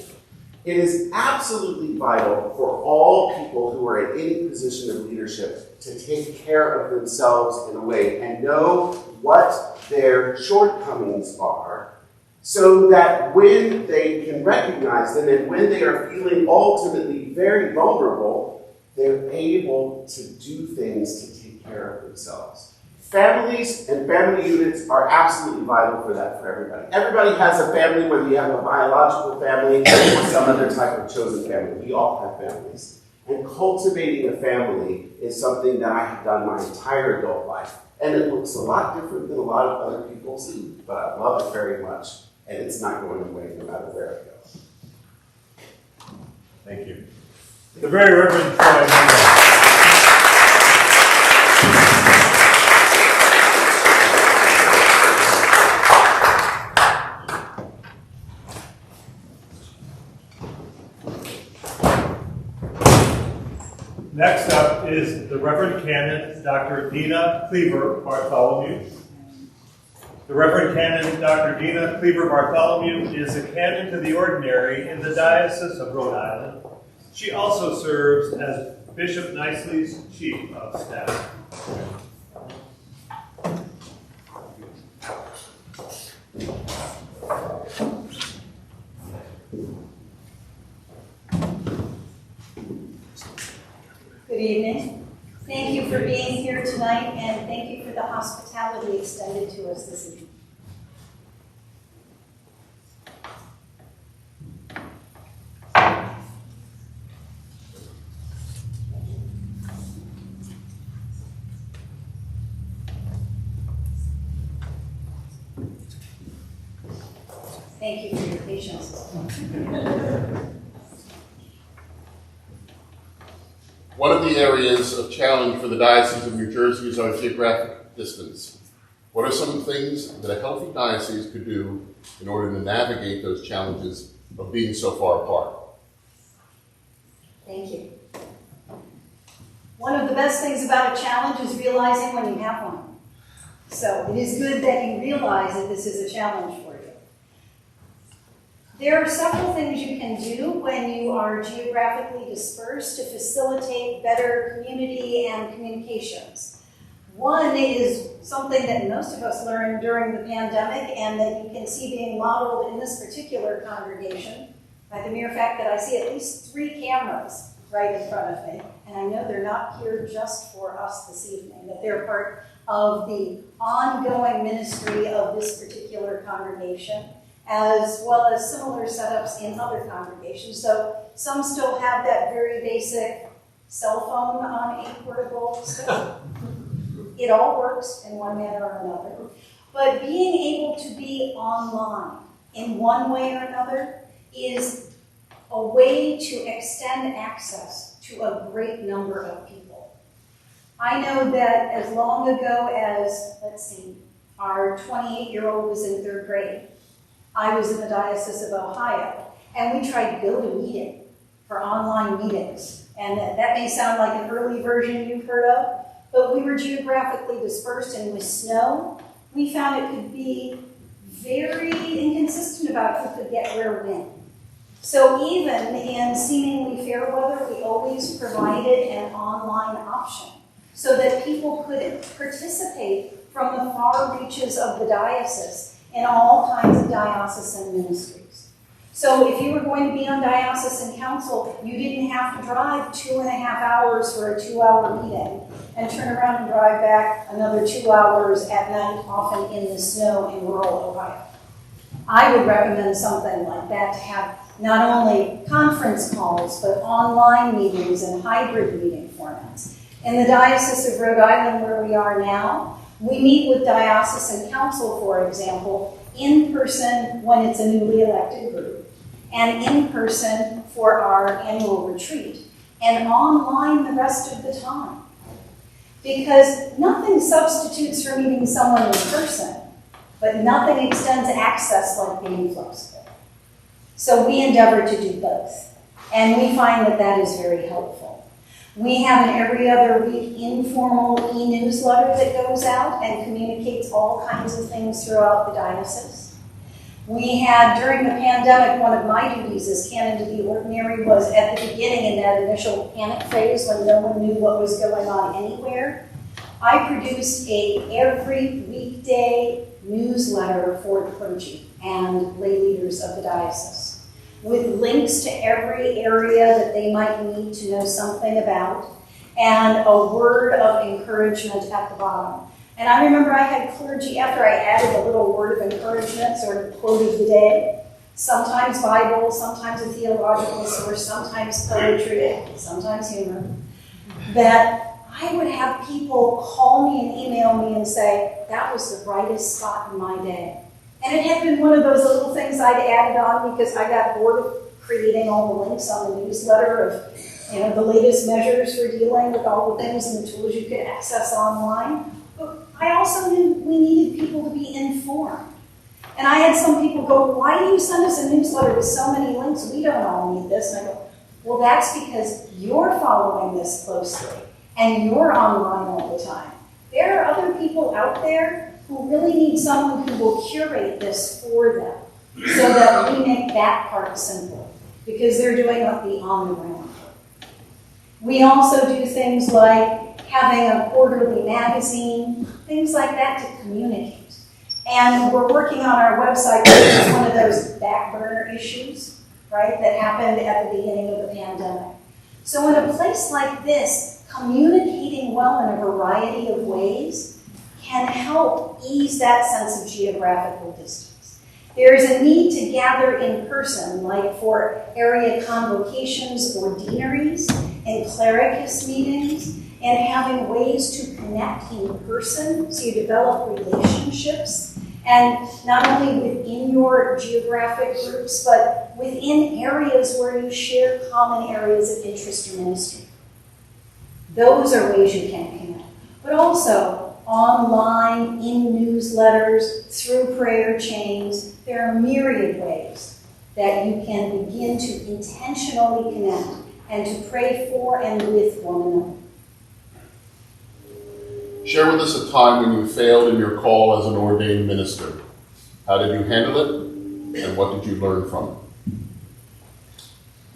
It is absolutely vital for all people who are in any position of leadership to take care of themselves in a way and know what their shortcomings are so that when they can recognize them and when they are feeling ultimately very vulnerable, they're able to do things to take care of themselves. Families and family units are absolutely vital for that for everybody. Everybody has a family, whether you have a biological family or some other type of chosen family. We all have families. And cultivating a family is something that I have done my entire adult life. And it looks a lot different than a lot of other people's, but I love it very much. And it's not going away no matter where it goes. Thank you. The Very Reverend Troy Munro. Next up is the Reverend Canon Dr. Dina Cleaver Bartholomew. The Reverend Canon Dr. Dina Cleaver Bartholomew is a canon to the ordinary in the Diocese of Rhode Island. She also serves as Bishop Nicely's Chief of Staff. Good evening. Thank you for being here tonight, and thank you for the hospitality extended to us this evening. Thank you for your patience. One of the areas of challenge for the Diocese of New Jersey is our geographic distance. What are some things that a healthy diocese could do in order to navigate those challenges of being so far apart? Thank you. One of the best things about a challenge is realizing when you have one. So it is good that you realize that this is a challenge for you. There are several things you can do when you are geographically dispersed to facilitate better community and communications. One is something that most of us learned during the pandemic and that you can see being modeled in this particular congregation by the mere fact that I see at least 3 cameras right in front of me. And I know they're not here just for us this evening, that they're part of the ongoing ministry of this particular congregation, as well as similar setups in other congregations. So some still have that very basic cell phone on a portable stick. It all works in one manner or another. But being able to be online in one way or another is a way to extend access to a great number of people. I know that as long ago as, our 28-year-old was in 3rd grade, I was in the Diocese of Ohio, and we tried GoToMeeting for online meetings. And that may sound like an early version you've heard of, but we were geographically dispersed, and with snow, we found it could be very inconsistent about who could get where when. So even in seemingly fair weather, we always provided an online option so that people could participate from the far reaches of the diocese in all kinds of diocesan ministries. So if you were going to be on diocesan council, you didn't have to drive 2.5 hours for a 2-hour meeting and turn around and drive back another 2 hours at night, often in the snow in rural Ohio. I would recommend something like that to have not only conference calls, but online meetings and hybrid meeting formats. In the Diocese of Rhode Island, where we are now, we meet with diocesan council, for example, in person when it's a newly elected group, and in person for our annual retreat, and online the rest of the time. Because nothing substitutes for meeting someone in person, but nothing extends access like being flexible. So we endeavor to do both, and we find that that is very helpful. We have an every other week informal e-newsletter that goes out and communicates all kinds of things throughout the diocese. We had, during the pandemic, one of my duties as canon to the ordinary was at the beginning in that initial panic phase when no one knew what was going on anywhere. I produced a every weekday newsletter for the clergy and lay leaders of the diocese, with links to every area that they might need to know something about, and a word of encouragement at the bottom. And I remember I had clergy, after I added a little word of encouragement, sort of quote of the day, sometimes Bible, sometimes a theological source, sometimes poetry, sometimes humor, that I would have people call me and email me and say, that was the brightest spot in my day. And it had been one of those little things I'd added on because I got bored of creating all the links on the newsletter of the latest measures for dealing with all the things and the tools you could access online. But I also knew we needed people to be informed. And I had some people go, why do you send us a newsletter with so many links? We don't all need this. And I go, well, that's because you're following this closely and you're online all the time. There are other people out there who really need someone who will curate this for them so that we make that part simple, because they're doing the on-the-ground work. We also do things like having a quarterly magazine, things like that to communicate. And we're working on our website, which is one of those back burner issues, right, that happened at the beginning of the pandemic. So in a place like this, communicating well in a variety of ways can help ease that sense of geographical distance. There is a need to gather in person, like for area convocations or deaneries and clericus meetings, and having ways to connect in person so you develop relationships, and not only within your geographic groups, but within areas where you share common areas of interest or ministry. Those are ways you can connect. But also, online, in newsletters, through prayer chains, there are myriad ways that you can begin to intentionally connect and to pray for and with one another. Share with us a time when you failed in your call as an ordained minister. How did you handle it, and what did you learn from it?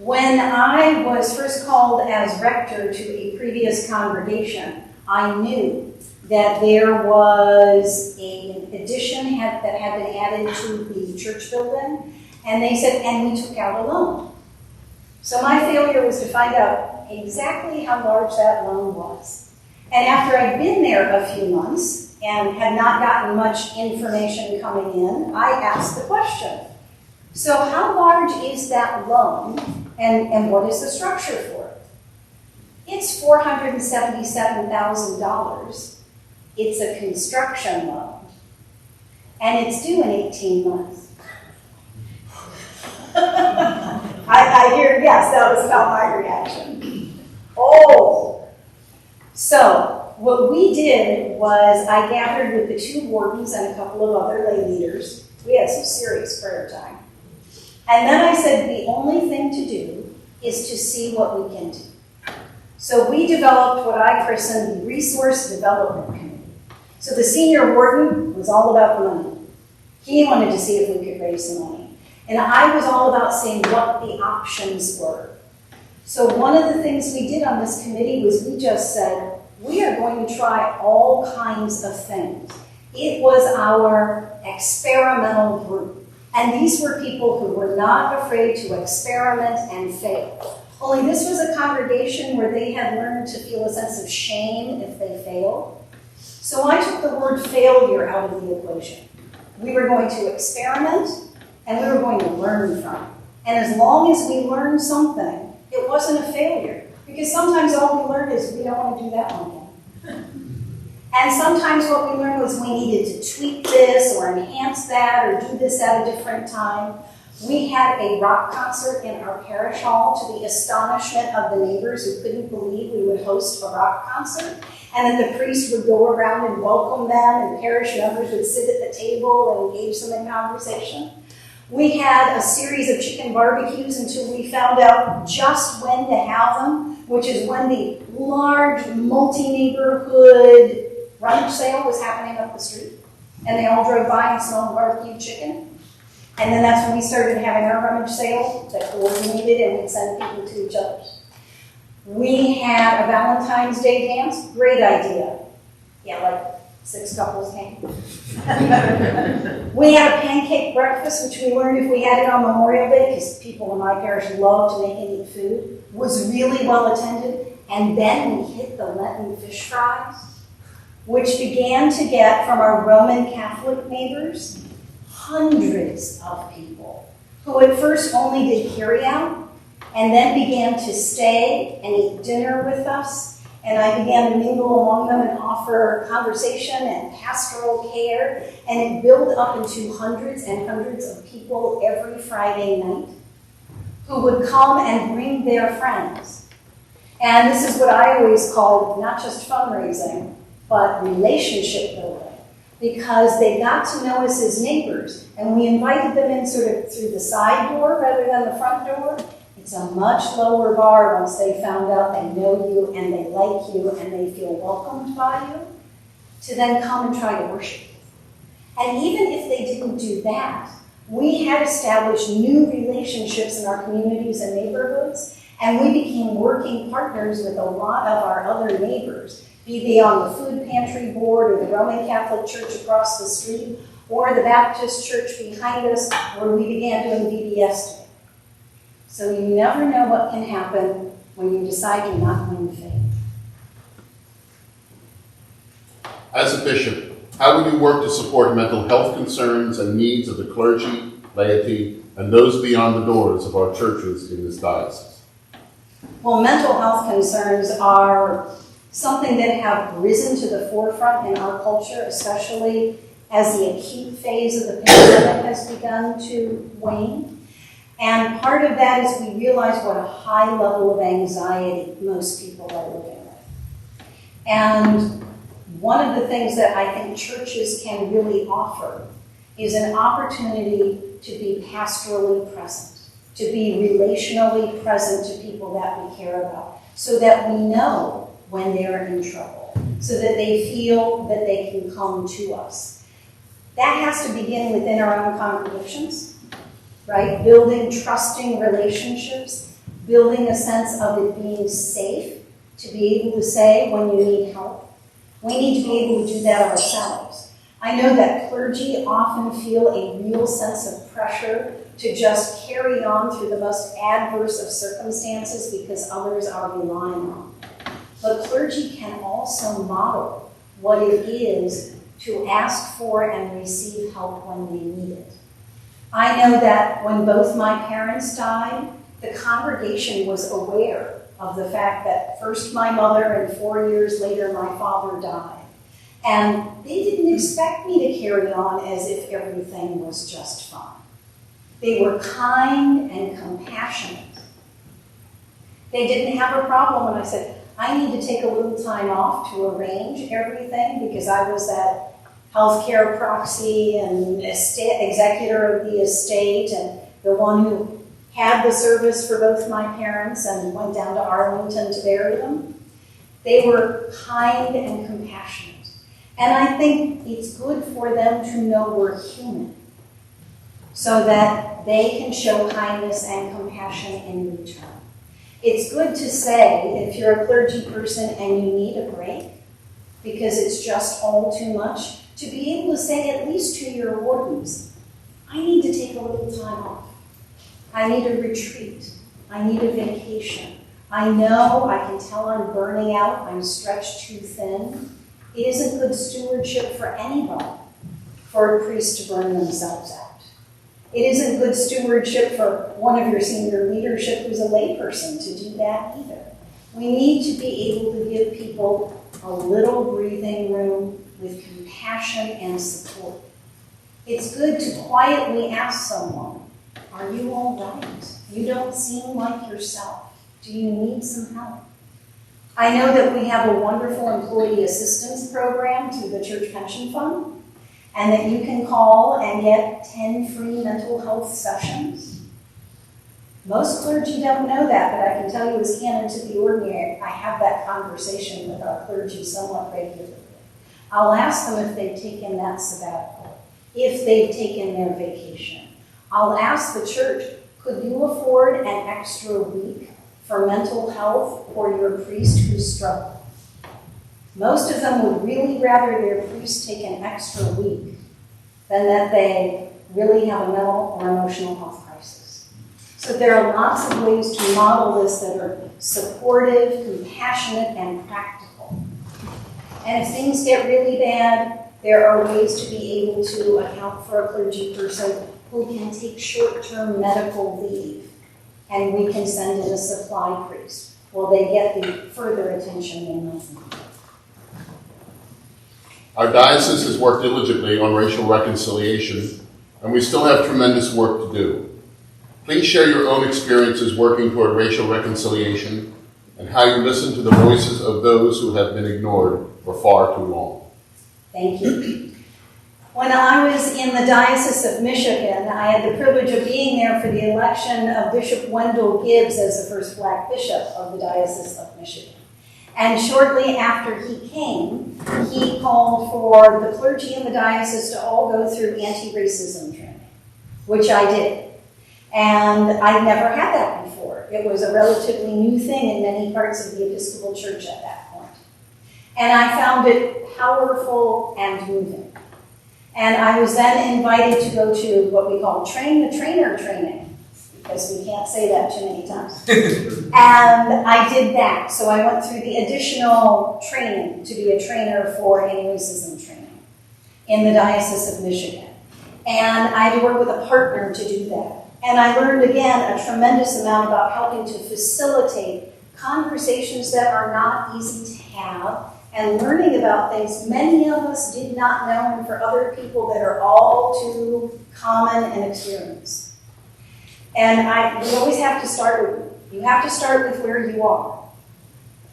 When I was first called as rector to a previous congregation, I knew that there was an addition that had been added to the church building, and they said, and we took out a loan. So my failure was to find out exactly how large that loan was. And after I'd been there a few months and had not gotten much information coming in, I asked the question, so how large is that loan, and what is the structure for it? It's $477,000. It's a construction loan, and it's due in 18 months. I hear, yes, that was about my reaction. Oh! So, what we did was I gathered with the 2 wardens and a couple of other lay leaders. We had some serious prayer time. And then I said, the only thing to do is to see what we can do. So we developed what I christened the Resource Development Committee. So the senior warden was all about the money. He wanted to see if we could raise the money. And I was all about seeing what the options were. So one of the things we did on this committee was we just said, we are going to try all kinds of things. It was our experimental group. And these were people who were not afraid to experiment and fail. Only this was a congregation where they had learned to feel a sense of shame if they failed. So I took the word failure out of the equation. We were going to experiment, and we were going to learn from it. And as long as we learned something, it wasn't a failure. Because sometimes all we learned is we don't want to do that one again. And sometimes what we learned was we needed to tweak this or enhance that or do this at a different time. We had a rock concert in our parish hall to the astonishment of the neighbors who couldn't believe we would host a rock concert. And then the priest would go around and welcome them, and parish members would sit at the table and engage them in conversation. We had a series of chicken barbecues until we found out just when to have them, which is when the large multi-neighborhood rummage sale was happening up the street. And they all drove by and smelled barbecue chicken. And then that's when we started having our rummage sale that coordinated, and we'd send people to each other. We had a Valentine's Day dance. Great idea. Yeah, like 6 couples came. We had a pancake breakfast, which we learned if we had it on Memorial Day, because people in my parish love to make and eat food, was really well attended. And then we hit the Lenten fish fries, which began to get from our Roman Catholic neighbors hundreds of people who at first only did carry out and then began to stay and eat dinner with us. And I began to mingle among them and offer conversation and pastoral care. And it built up into hundreds and hundreds of people every Friday night who would come and bring their friends. And this is what I always call not just fundraising, but relationship building. Because they got to know us as neighbors. And we invited them in sort of through the side door rather than the front door. It's a much lower bar once they found out they know you and they like you and they feel welcomed by you, to then come and try to worship you. And even if they didn't do that, we had established new relationships in our communities and neighborhoods, and we became working partners with a lot of our other neighbors, be they on the food pantry board or the Roman Catholic Church across the street or the Baptist church behind us, where we began doing VBS together. So you never know what can happen when you decide you're not going to fail. As a bishop, how will you work to support mental health concerns and needs of the clergy, laity, and those beyond the doors of our churches in this diocese? Well, mental health concerns are something that have risen to the forefront in our culture, especially as the acute phase of the pandemic has begun to wane. And part of that is we realize what a high level of anxiety most people are living with. And one of the things that I think churches can really offer is an opportunity to be pastorally present, to be relationally present to people that we care about, so that we know when they're in trouble, so that they feel that they can come to us. That has to begin within our own congregations, right? Building trusting relationships. building a sense of it being safe to be able to say when you need help. We need to be able to do that ourselves. I know that clergy often feel a real sense of pressure to just carry on through the most adverse of circumstances because others are relying on them. But clergy can also model what it is to ask for and receive help when they need it. I know that when both my parents died, the congregation was aware of the fact that first my mother and 4 years later my father died. And they didn't expect me to carry on as if everything was just fine. They were kind and compassionate. They didn't have a problem when I said, I need to take a little time off to arrange everything because I was that healthcare proxy and executor of the estate and the one who had the service for both my parents and went down to Arlington to bury them. They were kind and compassionate. And I think it's good for them to know we're human so that they can show kindness and compassion in return. It's good to say, if you're a clergy person and you need a break, because it's just all too much, to be able to say at least to your wardens, I need to take a little time off. I need a retreat. I need a vacation. I know, I can tell I'm burning out, I'm stretched too thin. It isn't good stewardship for anybody for a priest to burn themselves out. It isn't good stewardship for one of your senior leadership who's a layperson to do that either. We need to be able to give people a little breathing room with compassion and support. It's good to quietly ask someone, are you all right? You don't seem like yourself. Do you need some help? I know that we have a wonderful employee assistance program through the Church Pension Fund, and that you can call and get 10 free mental health sessions. Most clergy don't know that, but I can tell you as canon to the ordinary, I have that conversation with our clergy somewhat regularly. I'll ask them if they've taken that sabbatical, if they've taken their vacation. I'll ask the church, could you afford an extra week for mental health for your priest who's struggling? Most of them would really rather their priest take an extra week than that they really have a mental or emotional health crisis. So there are lots of ways to model this that are supportive, compassionate, and practical. And if things get really bad, there are ways to be able to account for a clergy person who can take short-term medical leave, and we can send in a supply priest. Well, they get the further attention they might need. Our diocese has worked diligently on racial reconciliation, and we still have tremendous work to do. Please share your own experiences working toward racial reconciliation and how you listen to the voices of those who have been ignored for far too long. Thank you. When I was in the Diocese of Michigan, I had the privilege of being there for the election of Bishop Wendell Gibbs as the first Black bishop of the Diocese of Michigan. And shortly after he came, he called for the clergy in the diocese to all go through anti-racism training, which I did. And I'd never had that before. It was a relatively new thing in many parts of the Episcopal Church at that point. And I found it powerful and moving. And I was then invited to go to what we call train the trainer training, because we can't say that too many times. And I did that. So I went through the additional training to be a trainer for anti-racism training in the Diocese of Michigan. And I had to work with a partner to do that. And I learned, again, a tremendous amount about helping to facilitate conversations that are not easy to have, and learning about things many of us did not know, and for other people that are all too common and experienced. And we always have to start with where you are.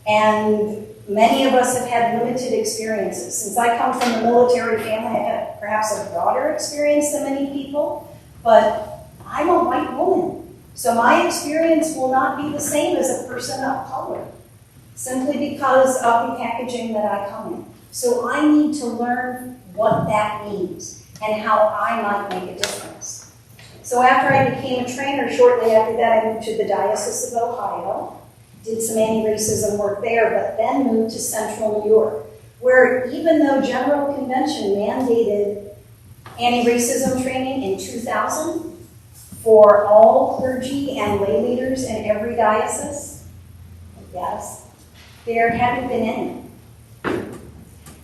And many of us have had limited experiences. Since I come from a military family, I had perhaps a broader experience than many people, but I'm a white woman. So my experience will not be the same as a person of color, simply because of the packaging that I come in. So I need to learn what that means and how I might make a difference. So after I became a trainer, shortly after that, I moved to the Diocese of Ohio, did some anti-racism work there, but then moved to Central New York, where even though General Convention mandated anti-racism training in 2000 for all clergy and lay leaders in every diocese, yes, there hadn't been any.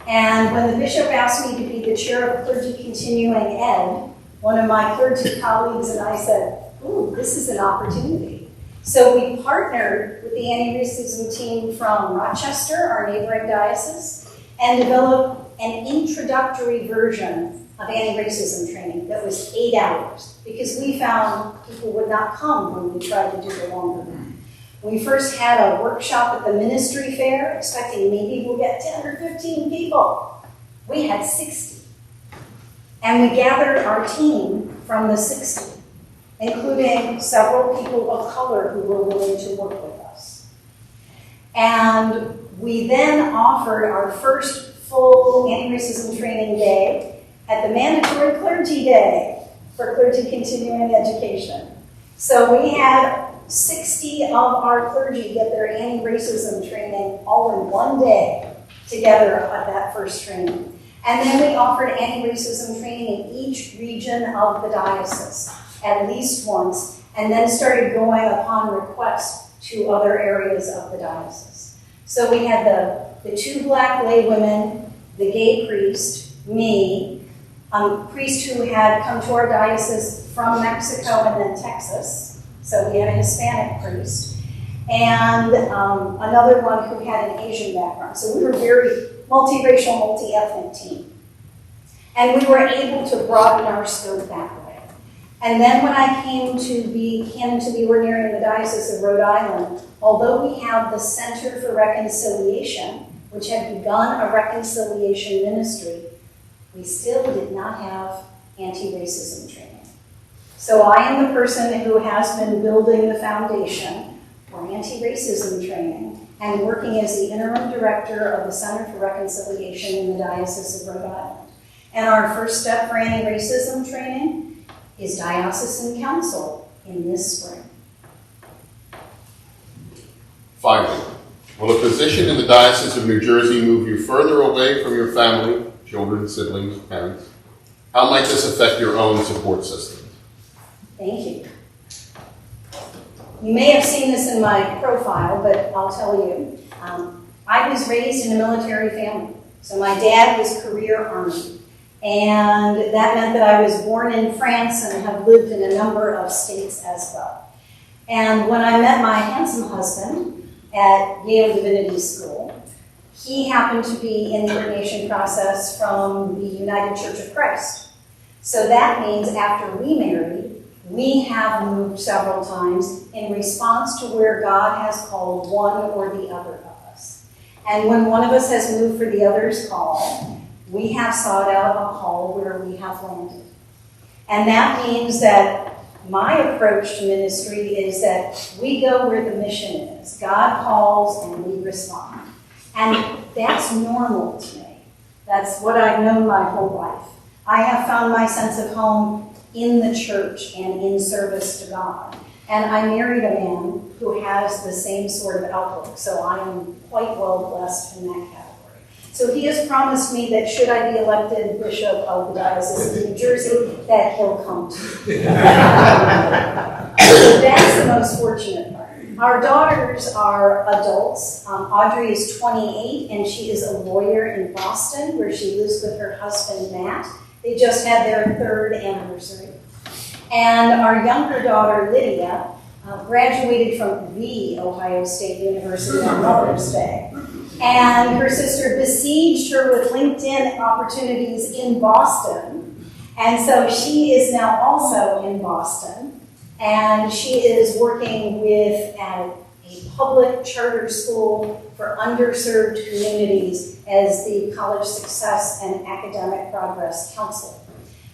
And when the bishop asked me to be the chair of clergy continuing ed, one of my clergy colleagues and I said, ooh, this is an opportunity. So we partnered with the anti-racism team from Rochester, our neighboring diocese, and developed an introductory version of anti-racism training that was 8 hours, because we found people would not come when we tried to do the longer one. We first had a workshop at the ministry fair, expecting maybe we'll get 10 or 15 people. We had 60. And we gathered our team from the 60, including several people of color who were willing to work with us. And we then offered our first full anti-racism training day at the mandatory clergy day for clergy continuing education. So we had 60 of our clergy get their anti-racism training all in one day together at that first training. And then we offered anti-racism training in each region of the diocese at least once, and then started going upon request to other areas of the diocese. So we had the 2 black lay women, the gay priest, me, priest who had come to our diocese from Mexico and then Texas. So we had a Hispanic priest, and another one who had an Asian background. So we were a very multiracial, multi-ethnic team. And we were able to broaden our scope that way. And then when I came to be ordinary in the Diocese of Rhode Island, although we have the Center for Reconciliation, which had begun a reconciliation ministry, we still did not have anti-racism training. So I am the person who has been building the foundation for anti-racism training and working as the interim director of the Center for Reconciliation in the Diocese of Rhode Island. And our first step for anti-racism training is Diocesan Council in this spring. Finally, will a position in the Diocese of New Jersey move you further away from your family, children, siblings, parents? How might this affect your own support system? Thank you. You may have seen this in my profile, but I'll tell you. I was raised in a military family. So my dad was career Army. And that meant that I was born in France and have lived in a number of states as well. And when I met my handsome husband at Yale Divinity School, he happened to be in the ordination process from the United Church of Christ. So that means after we married, we have moved several times in response to where God has called one or the other of us. And when one of us has moved for the other's call, we have sought out a call where we have landed. And that means that my approach to ministry is that we go where the mission is. God calls and we respond. And that's normal to me. That's what I've known my whole life. I have found my sense of home in the church and in service to God. And I married a man who has the same sort of outlook, so I am quite well blessed in that category. So he has promised me that should I be elected Bishop of the Diocese of New Jersey, that he'll come to me. So that's the most fortunate part. Our daughters are adults. Audrey is 28, and she is a lawyer in Boston, where she lives with her husband, Matt. They just had their 3rd anniversary. And our younger daughter, Lydia, graduated from the Ohio State University on Mother's Day. And her sister besieged her with LinkedIn opportunities in Boston. And so she is now also in Boston. And she is working with a public charter school for underserved communities as the College Success and Academic Progress Counselor.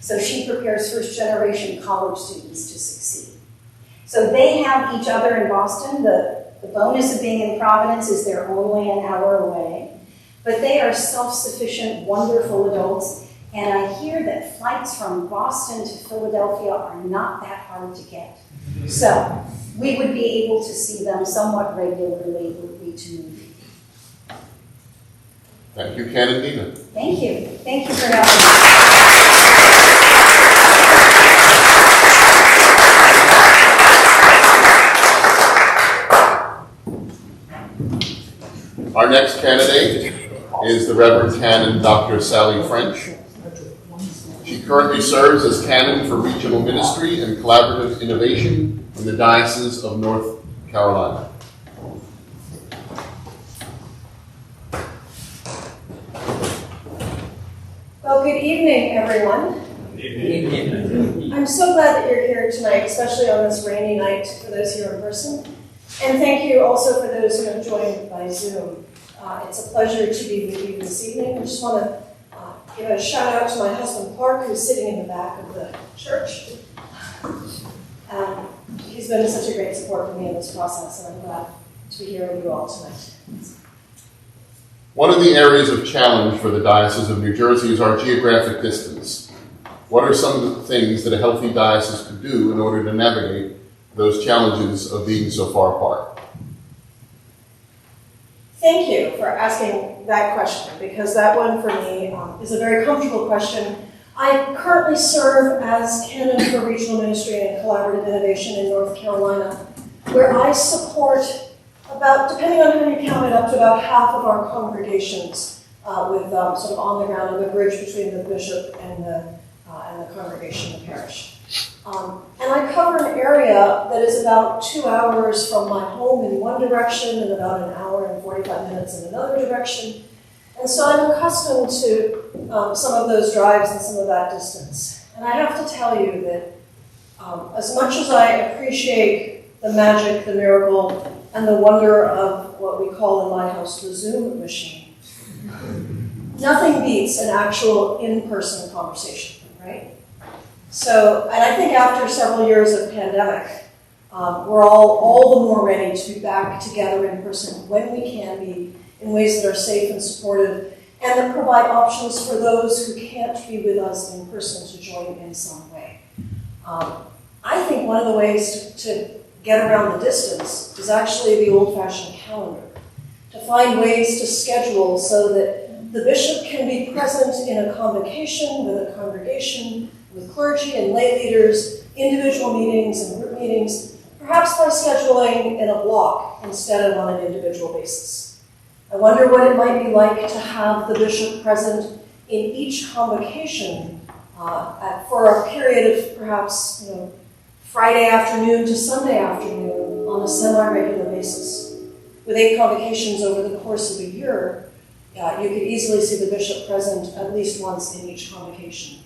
So she prepares first-generation college students to succeed. So they have each other in Boston. The bonus of being in Providence is they're only an hour away. But they are self-sufficient, wonderful adults. And I hear that flights from Boston to Philadelphia are not that hard to get. So we would be able to see them somewhat regularly were we to move. Thank you, Ken and Dina. Thank you. Thank you for having me. Our next candidate is the Reverend Canon Dr. Sally French. She currently serves as Canon for Regional Ministry and Collaborative Innovation in the Diocese of North Carolina. Well, good evening, everyone. I'm so glad that you're here tonight, especially on this rainy night for those here in person. And thank you also for those who have joined by Zoom. It's a pleasure to be with you this evening. I just want to give a shout out to my husband, Clark, who's sitting in the back of the church. He's been such a great support for me in this process, and I'm glad to be here with you all tonight. One of the areas of challenge for the Diocese of New Jersey is our geographic distance. What are some of the things that a healthy diocese could do in order to navigate those challenges of being so far apart? Thank you for asking that question, because that one for me is a very comfortable question. I currently serve as Canon for Regional Ministry and Collaborative Innovation in North Carolina, where I support about, depending on how you count it, up to about half of our congregations with sort of on the ground of the bridge between the bishop and the congregation, the parish. And I cover an area that is about 2 hours from my home in one direction and about an hour and 45 minutes in another direction. And so I'm accustomed to some of those drives and some of that distance. And I have to tell you that as much as I appreciate the magic, the miracle, and the wonder of what we call in my house the Zoom machine, nothing beats an actual in-person conversation, right? So, and I think after several years of pandemic, we're all the more ready to be back together in person when we can be, in ways that are safe and supportive, and that provide options for those who can't be with us in person to join in some way. I think one of the ways to get around the distance is actually the old-fashioned calendar, to find ways to schedule so that the bishop can be present in a convocation with a congregation, with clergy and lay leaders, individual meetings and group meetings, perhaps by scheduling in a block instead of on an individual basis. I wonder what it might be like to have the bishop present in each convocation for a period of perhaps Friday afternoon to Sunday afternoon on a semi-regular basis. With 8 convocations over the course of a year, you could easily see the bishop present at least once in each convocation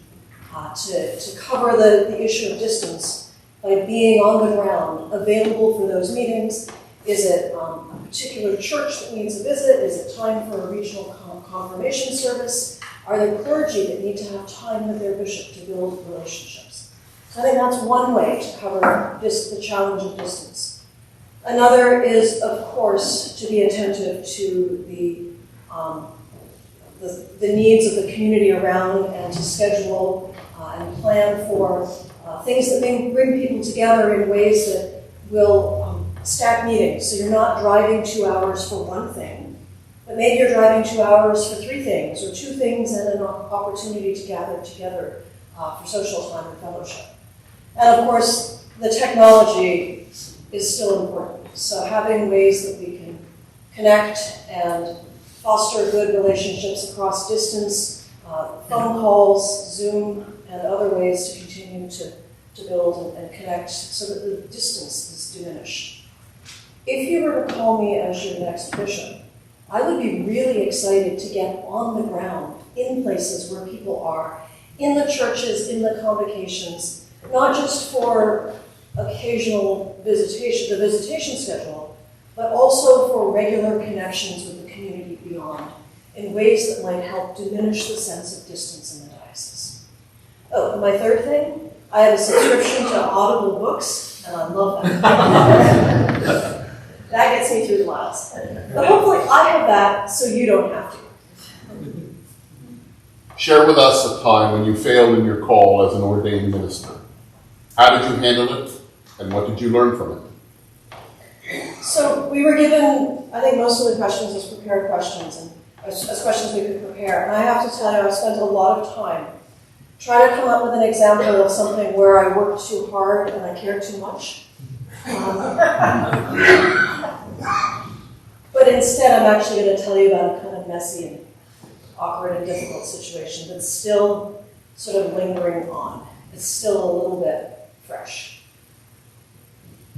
to cover the issue of distance by being on the ground, available for those meetings. Is it a particular church that needs a visit? Is it time for a regional confirmation service? Are there clergy that need to have time with their bishop to build relationships? So I think that's one way to cover the challenge of distance. Another is, of course, to be attentive to the needs of the community around and to schedule and plan for things that may bring people together in ways that will stack meetings. So you're not driving 2 hours for one thing, but maybe you're driving 2 hours for 3 things, or 2 things and an opportunity to gather together for social time and fellowship. And of course, the technology is still important. So having ways that we can connect and foster good relationships across distance, phone calls, Zoom, and other ways to continue to build and connect so that the distance is diminished. If you were to call me as your next bishop, I would be really excited to get on the ground in places where people are, in the churches, in the convocations, not just for occasional visitation, the visitation schedule, but also for regular connections with the community beyond in ways that might help diminish the sense of distance in the diocese. Oh, and my third thing, I have a subscription to Audible books, and I love that. That gets me through the miles. But hopefully I have that so you don't have to. Share with us a time when you failed in your call as an ordained minister. How did you handle it, and what did you learn from it? So we were given, I think, most of the questions as prepared questions, and as questions we could prepare. And I have to tell you, I spent a lot of time trying to come up with an example of something where I worked too hard and I cared too much. But instead, I'm actually going to tell you about a kind of messy and awkward and difficult situation that's still sort of lingering on. It's still a little bit fresh.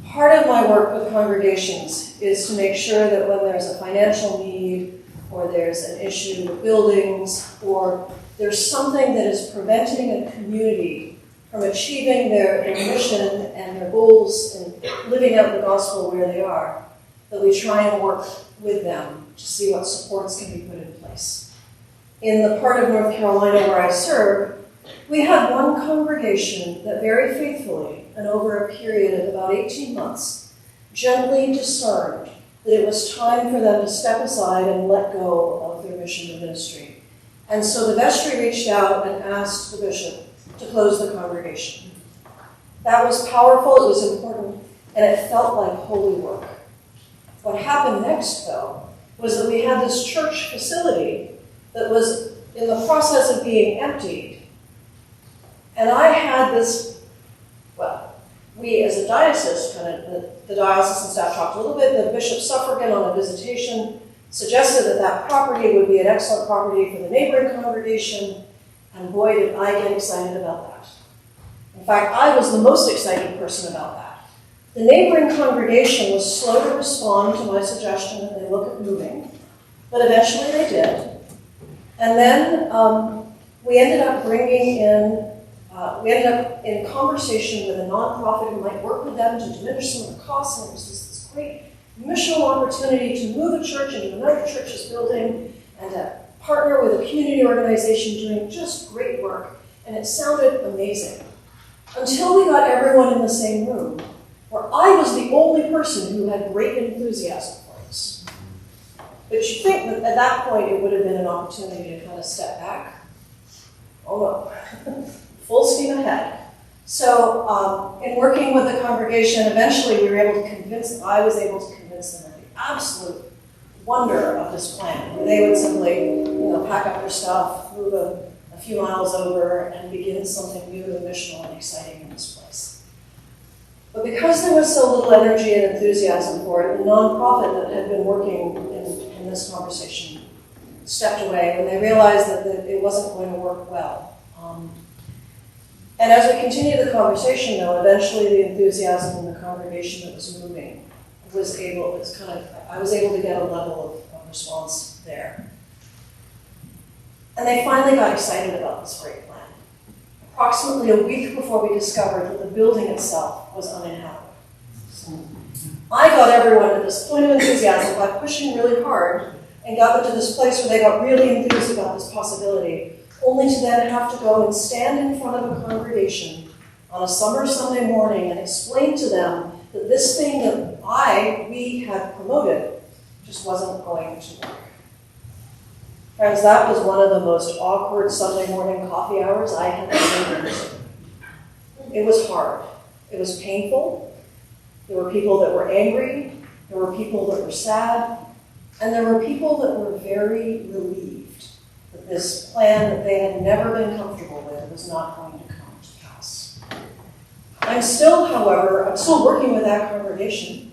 Part of my work with congregations is to make sure that when there's a financial need, or there's an issue with buildings, or there's something that is preventing a community from achieving their mission and their goals and living out the gospel where they are, that we try and work with them to see what supports can be put in place. In the part of North Carolina where I serve, we had one congregation that very faithfully, and over a period of about 18 months, gently discerned that it was time for them to step aside and let go of their mission and ministry. And so the vestry reached out and asked the bishop to close the congregation. That was powerful, it was important, and it felt like holy work. What happened next, though, was that we had this church facility that was in the process of being emptied. And I had this, well, we as a diocese, the diocesan staff talked a little bit, the Bishop Suffragan on a visitation suggested that that property would be an excellent property for the neighboring congregation, and boy, did I get excited about that. In fact, I was the most excited person about that. The neighboring congregation was slow to respond to my suggestion that they look at moving, but eventually they did. And then we ended up in conversation with a nonprofit who might work with them to diminish some of the costs, and it was this great missional opportunity to move a church into another church's building and to partner with a community organization doing just great work, and it sounded amazing. Until we got everyone in the same room, where I was the only person who had great enthusiasm for this. But you think that at that point it would have been an opportunity to kind of step back? Oh no, full steam ahead. So in working with the congregation, eventually I was able to convince them of the absolute wonder of this plan, where they would simply pack up their stuff, move a few miles over, and begin something new and missional and exciting in this place. But because there was so little energy and enthusiasm for it, the nonprofit that had been working in this conversation stepped away when they realized that it wasn't going to work well. And as we continued the conversation, though, eventually the enthusiasm in the congregation that was moving I was able to get a level of response there. And they finally got excited about this great plan. Approximately a week before we discovered that the building itself was uninhabitable. I got everyone to this point of enthusiasm by pushing really hard and got them to this place where they got really enthused about this possibility, only to then have to go and stand in front of a congregation on a summer Sunday morning and explain to them that this thing that we had promoted just wasn't going to work. Friends, that was one of the most awkward Sunday morning coffee hours I had ever been to. It was hard. It was painful. There were people that were angry. There were people that were sad. And there were people that were very relieved that this plan that they had never been comfortable with was not going to come to pass. I'm still working with that congregation.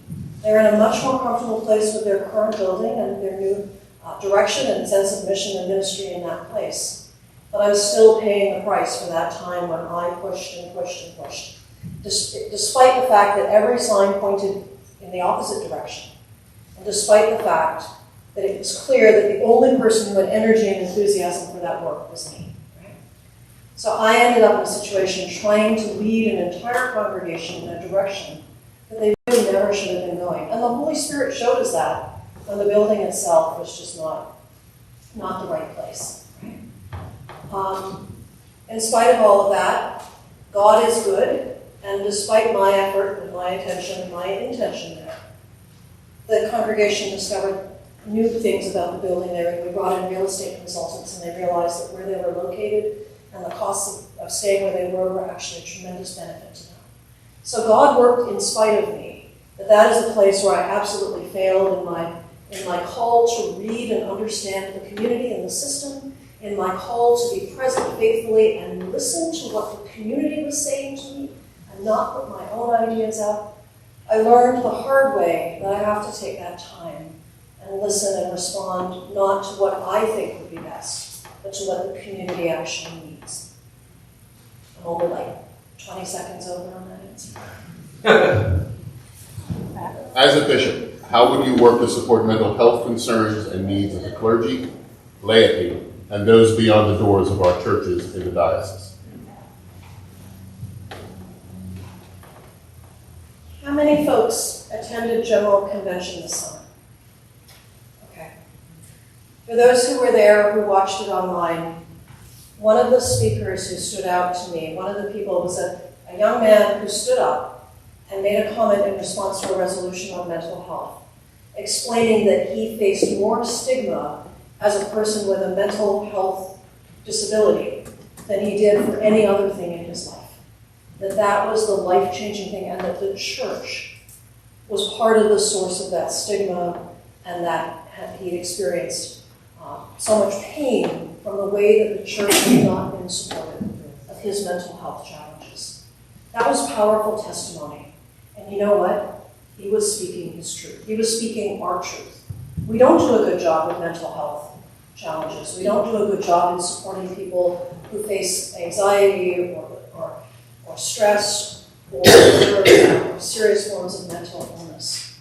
They're in a much more comfortable place with their current building and their new direction and sense of mission and ministry in that place. But I'm still paying the price for that time when I pushed and pushed and pushed, despite the fact that every sign pointed in the opposite direction, and despite the fact that it was clear that the only person who had energy and enthusiasm for that work was me. Right? So I ended up in a situation trying to lead an entire congregation in a direction that they really never should have been going. And the Holy Spirit showed us that when the building itself was just not the right place. Right? In spite of all of that, God is good, and despite my effort and my attention and my intention there, the congregation discovered knew things about the building there, and we brought in real estate consultants, and they realized that where they were located and the costs of staying where they were actually a tremendous benefit to them. So God worked in spite of me, but that is a place where I absolutely failed in my call to read and understand the community and the system, in my call to be present faithfully and listen to what the community was saying to me and not put my own ideas out. I learned the hard way that I have to take that time and listen and respond not to what I think would be best, but to what the community actually needs. I'm only like 20 seconds over on that answer. As a bishop, how would you work to support mental health concerns and needs of the clergy, laity, and those beyond the doors of our churches in the diocese? How many folks attended General Convention this summer? Okay. For those who were there, who watched it online, one of the speakers who stood out to me, one of the people was a young man who stood up and made a comment in response to a resolution on mental health, explaining that he faced more stigma as a person with a mental health disability than he did for any other thing in his life. That was the life-changing thing, and that the church was part of the source of that stigma, and that he'd experienced so much pain from the way that the church had not been supportive of his mental health challenges. That was powerful testimony. And you know what? He was speaking his truth. He was speaking our truth. We don't do a good job with mental health challenges. We don't do a good job in supporting people who face anxiety or stress or serious forms of mental illness.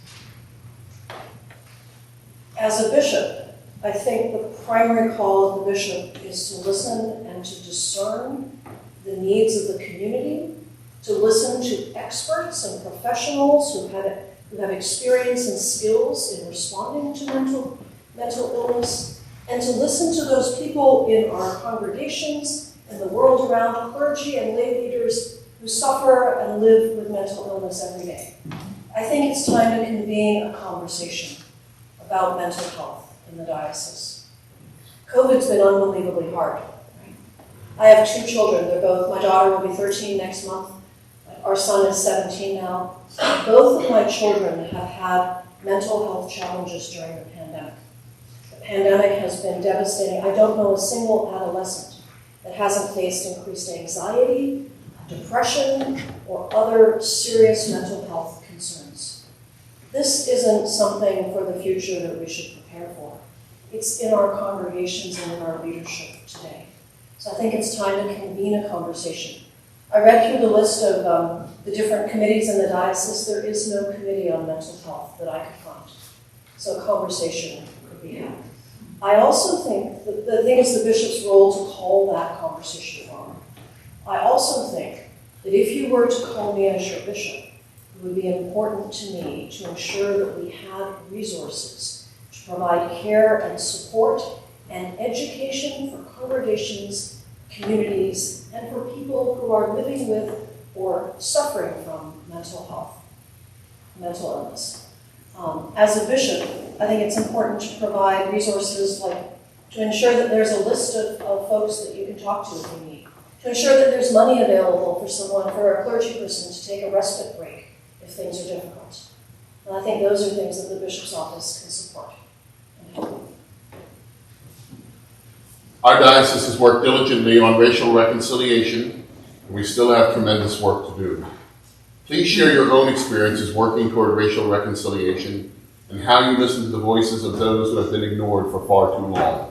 As a bishop, I think the primary call of the bishop is to listen and to discern the needs of the community, to listen to experts and professionals who have experience and skills in responding to mental illness, and to listen to those people in our congregations and the world around, clergy and lay leaders who suffer and live with mental illness every day. I think it's time to convene a conversation about mental health in the diocese. COVID's been unbelievably hard. Right? I have two children. My daughter will be 13 next month. Our son is 17 now. Both of my children have had mental health challenges during the pandemic. The pandemic has been devastating. I don't know a single adolescent that hasn't faced increased anxiety, depression, or other serious mental health concerns. This isn't something for the future that we should prepare for. It's in our congregations and in our leadership today. So I think it's time to convene a conversation. I read through the list of the different committees in the diocese. There is no committee on mental health that I could find. So a conversation could be had. I also think that the thing is the bishop's role to call that conversation forward. I also think that if you were to call me as your bishop, it would be important to me to ensure that we had resources to provide care and support and education for congregations, communities, and for people who are living with or suffering from mental illness. As a bishop, I think it's important to provide resources to ensure that there's a list of folks that you can talk to if you need, to ensure that there's money available for a clergy person to take a respite break if things are difficult. And I think those are things that the bishop's office can support and help. Our diocese has worked diligently on racial reconciliation, and we still have tremendous work to do. Please share your own experiences working toward racial reconciliation and how you listen to the voices of those who have been ignored for far too long.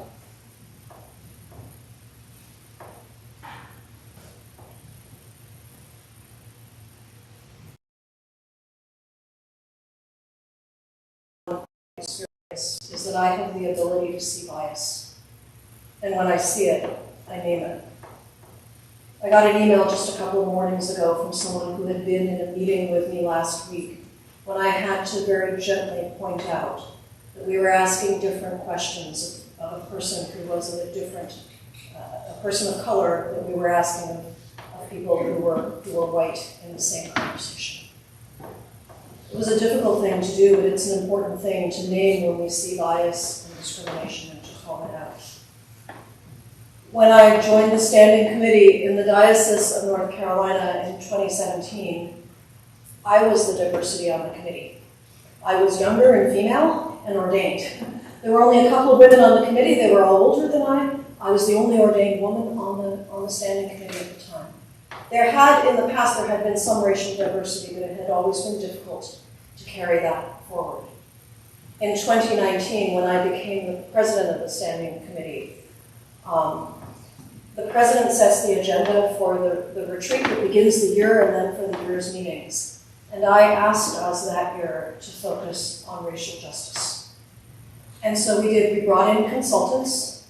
Is that I have the ability to see bias. And when I see it, I name it. I got an email just a couple of mornings ago from someone who had been in a meeting with me last week when I had to very gently point out that we were asking different questions of a person who was a person of color that we were asking of people who were white in the same conversation. It was a difficult thing to do, but it's an important thing to name when we see bias and discrimination and to call it out. When I joined the standing committee in the Diocese of North Carolina in 2017, I was the diversity on the committee. I was younger and female and ordained. There were only a couple of women on the committee. They were all older than I. I was the only ordained woman on the standing committee at the time. In the past, there had been some racial diversity, but it had always been difficult to carry that forward. In 2019, when I became the president of the standing committee, the president sets the agenda for the retreat that begins the year and then for the year's meetings. And I asked us that year to focus on racial justice. And so we did. We brought in consultants.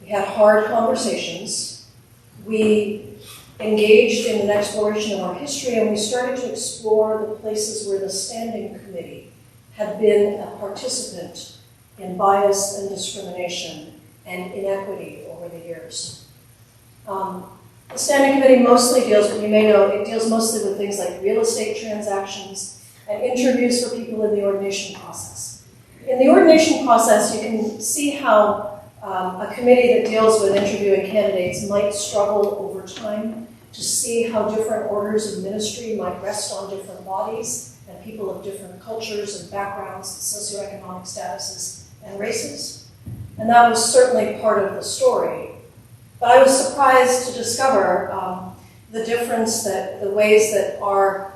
We had hard conversations. We engaged in an exploration of our history, and we started to explore the places where the standing committee had been a participant in bias and discrimination and inequity over the years. The standing committee mostly deals, but you may know, it deals mostly with things like real estate transactions and interviews for people in the ordination process. In the ordination process, you can see how a committee that deals with interviewing candidates might struggle over time to see how different orders of ministry might rest on different bodies and people of different cultures and backgrounds, socioeconomic statuses, and races. And that was certainly part of the story. But I was surprised to discover the difference, that the ways that our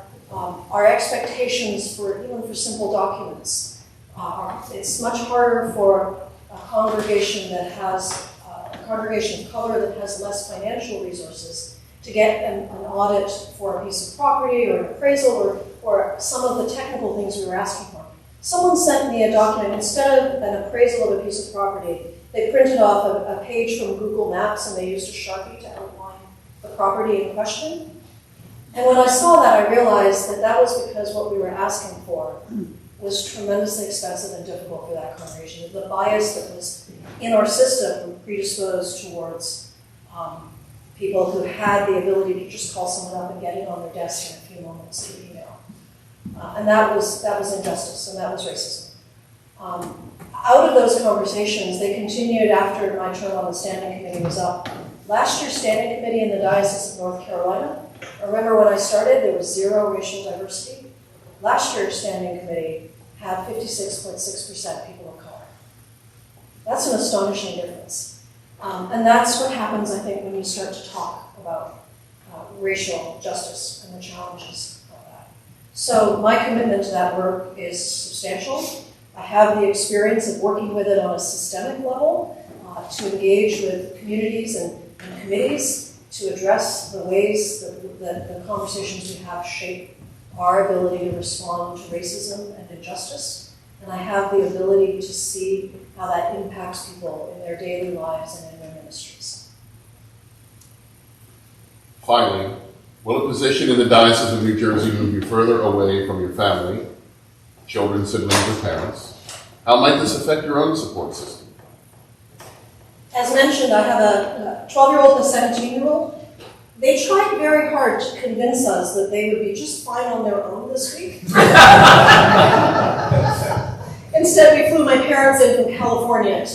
expectations for, even for simple documents, it's much harder for a congregation that has, a congregation of color that has less financial resources to get an audit for a piece of property or an appraisal or some of the technical things we were asking for. Someone sent me a document, instead of an appraisal of a piece of property, they printed off a page from Google Maps and they used a Sharpie to outline the property in question. And when I saw that, I realized that that was because what we were asking for was tremendously expensive and difficult for that congregation. The bias that was in our system predisposed towards people who had the ability to just call someone up and get it on their desk in a few moments through email. And that was injustice, and that was racism. Out of those conversations, they continued after my term on the standing committee was up. Last year's standing committee in the Diocese of North Carolina, remember when I started, there was 0 racial diversity. Last year's standing committee had 56.6% people of color. That's an astonishing difference. And that's what happens, I think, when you start to talk about racial justice and the challenges of that. So my commitment to that work is substantial. I have the experience of working with it on a systemic level, to engage with communities and committees to address the ways that the conversations we have shape our ability to respond to racism and injustice. And I have the ability to see how that impacts people in their daily lives and in their ministries. Finally, will a position in the Diocese of New Jersey move you further away from your family, children, siblings, or parents? How might this affect your own support system? As mentioned, I have a 12-year-old and a 17-year-old. They tried very hard to convince us that they would be just fine on their own this week. Instead, we flew my parents in from California to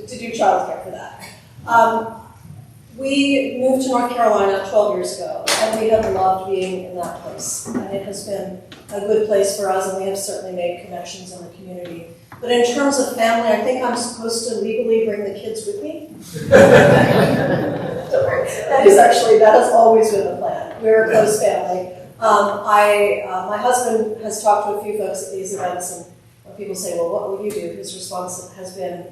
do childcare for that. We moved to North Carolina 12 years ago, and we have loved being in that place. And it has been a good place for us, and we have certainly made connections in the community. But in terms of family, I think I'm supposed to legally bring the kids with me. That has always been the plan. We're a close family. My husband has talked to a few folks at these events, and when people say, well, what will you do? His response has been,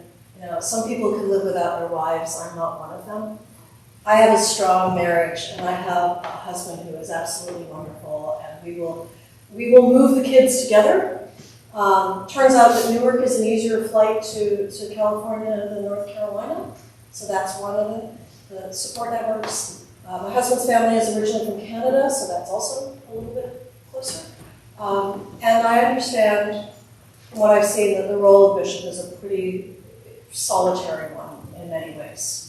some people can live without their wives. I'm not one of them. I have a strong marriage, and I have a husband who is absolutely wonderful, and we will move the kids together. Turns out that Newark is an easier flight to California than North Carolina, so that's one of the support networks. My husband's family is originally from Canada, so that's also a little bit closer. And I understand from what I've seen that the role of bishop is a pretty solitary one in many ways.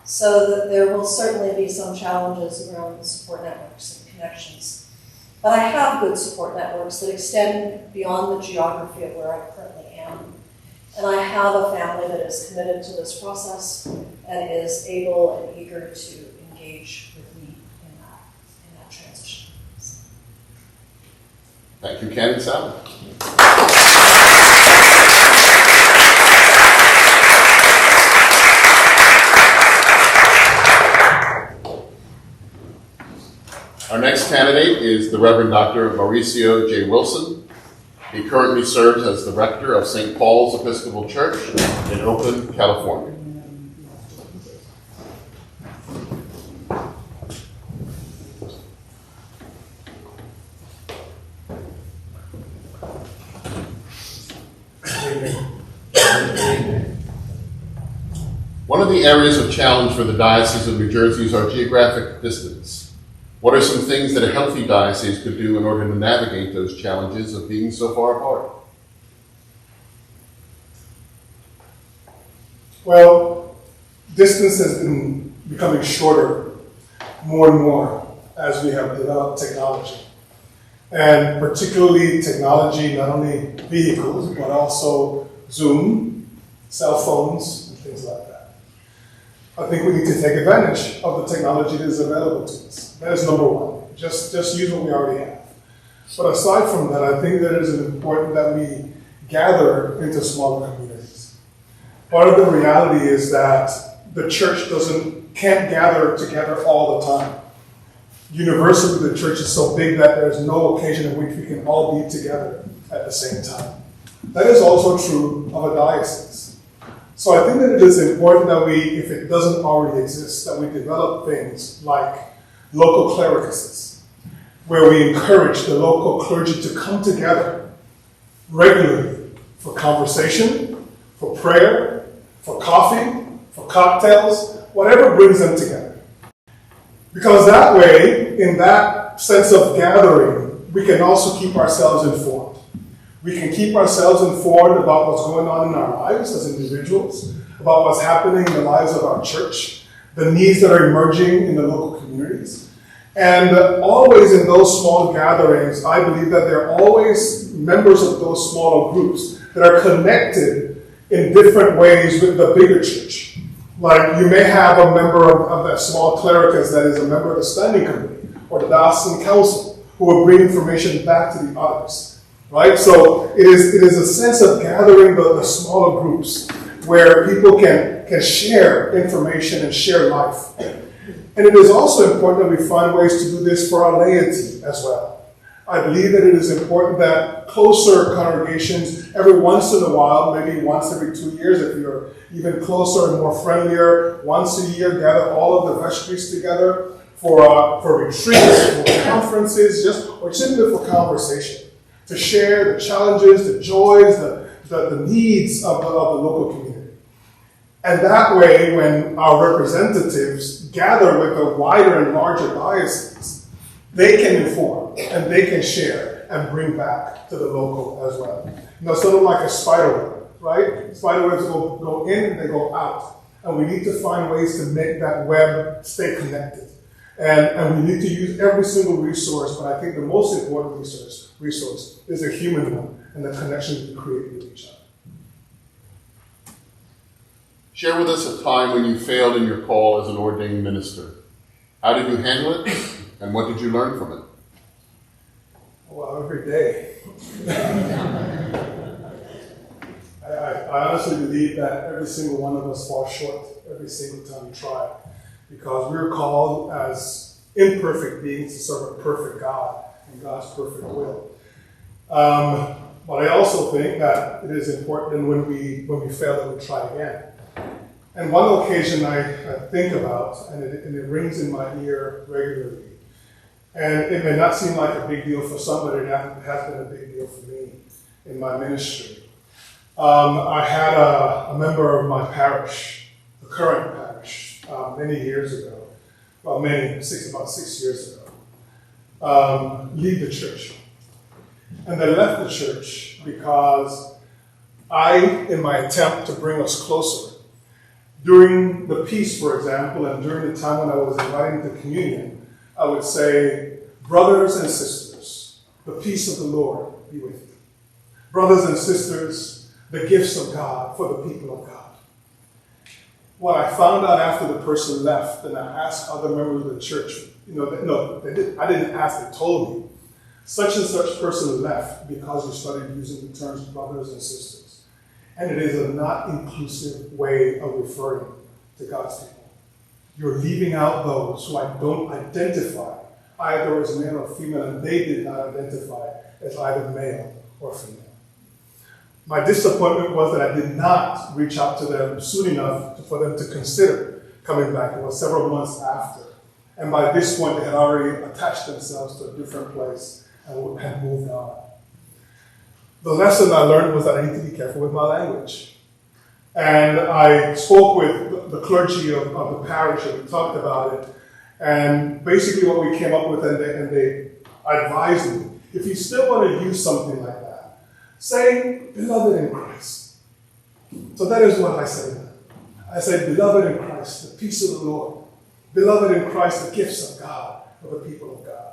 So that there will certainly be some challenges around support networks and connections. But I have good support networks that extend beyond the geography of where I currently am. And I have a family that is committed to this process and is able and eager to engage with me in that transition. Thank you, Ken and Sally. Our next candidate is the Reverend Dr. Mauricio J. Wilson. He currently serves as the rector of St. Paul's Episcopal Church in Oakland, California. One of the areas of challenge for the Diocese of New Jersey is our geographic distance. What are some things that a healthy diocese could do in order to navigate those challenges of being so far apart? Well, distance has been becoming shorter more and more as we have developed technology. And particularly technology, not only vehicles, but also Zoom, cell phones, and things like that. I think we need to take advantage of the technology that is available to us. That is number one. Just use what we already have. But aside from that, I think that it is important that we gather into smaller communities. Part of the reality is that the church can't gather together all the time. Universally, the church is so big that there's no occasion in which we can all be together at the same time. That is also true of a diocese. So I think that it is important that we, if it doesn't already exist, that we develop things like local clericases, where we encourage the local clergy to come together regularly for conversation, for prayer, for coffee, for cocktails, whatever brings them together. Because that way, in that sense of gathering, we can also keep ourselves informed. We can keep ourselves informed about what's going on in our lives as individuals, about what's happening in the lives of our church, the needs that are emerging in the local communities. And always in those small gatherings, I believe that there are always members of those smaller groups that are connected in different ways with the bigger church. Like you may have a member of that small clericus that is a member of the standing committee or the diocesan council who will bring information back to the others. Right? So it is a sense of gathering the smaller groups where people can share information and share life. And it is also important that we find ways to do this for our laity as well. I believe that it is important that closer congregations, every once in a while, maybe once every 2 years, if you're even closer and more friendlier, once a year, gather all of the vestries together for retreats, for conferences, or simply for conversation. To share the challenges, the joys, the needs of the local community. And that way, when our representatives gather with the wider and larger dioceses, they can inform and they can share and bring back to the local as well. Sort of like a spider web, right? Spider webs go in and they go out. And we need to find ways to make that web stay connected. And we need to use every single resource, but I think the most important resource is a human one and the connections we create with each other. Share with us a time when you failed in your call as an ordained minister. How did you handle it, and what did you learn from it? Well, every day. I honestly believe that every single one of us falls short every single time we try. Because we're called as imperfect beings to serve a perfect God and God's perfect will. But I also think that it is important when we fail that we try again. And one occasion I think about, and it rings in my ear regularly, and it may not seem like a big deal for somebody, it has been a big deal for me in my ministry. I had a member of my parish, the current parish, many years ago, about 6 years ago, leave the church. And they left the church because in my attempt to bring us closer, during the peace, for example, and during the time when I was inviting to communion, I would say, brothers and sisters, the peace of the Lord be with you. Brothers and sisters, the gifts of God for the people of God. What I found out after the person left, and I asked other members of the church, I didn't ask, they told me, such and such person left because you started using the terms brothers and sisters. And it is a not inclusive way of referring to God's people. You're leaving out those who don't identify either as male or female, and they did not identify as either male or female. My disappointment was that I did not reach out to them soon enough for them to consider coming back. It was several months after. And by this point, they had already attached themselves to a different place and had moved on. The lesson I learned was that I need to be careful with my language. And I spoke with the clergy of the parish, and we talked about it. And basically what we came up with, and they advised me, if you still want to use something like that, say, beloved in Christ. So that is what I say now. I say, beloved in Christ, the peace of the Lord. Beloved in Christ, the gifts of God, for the people of God.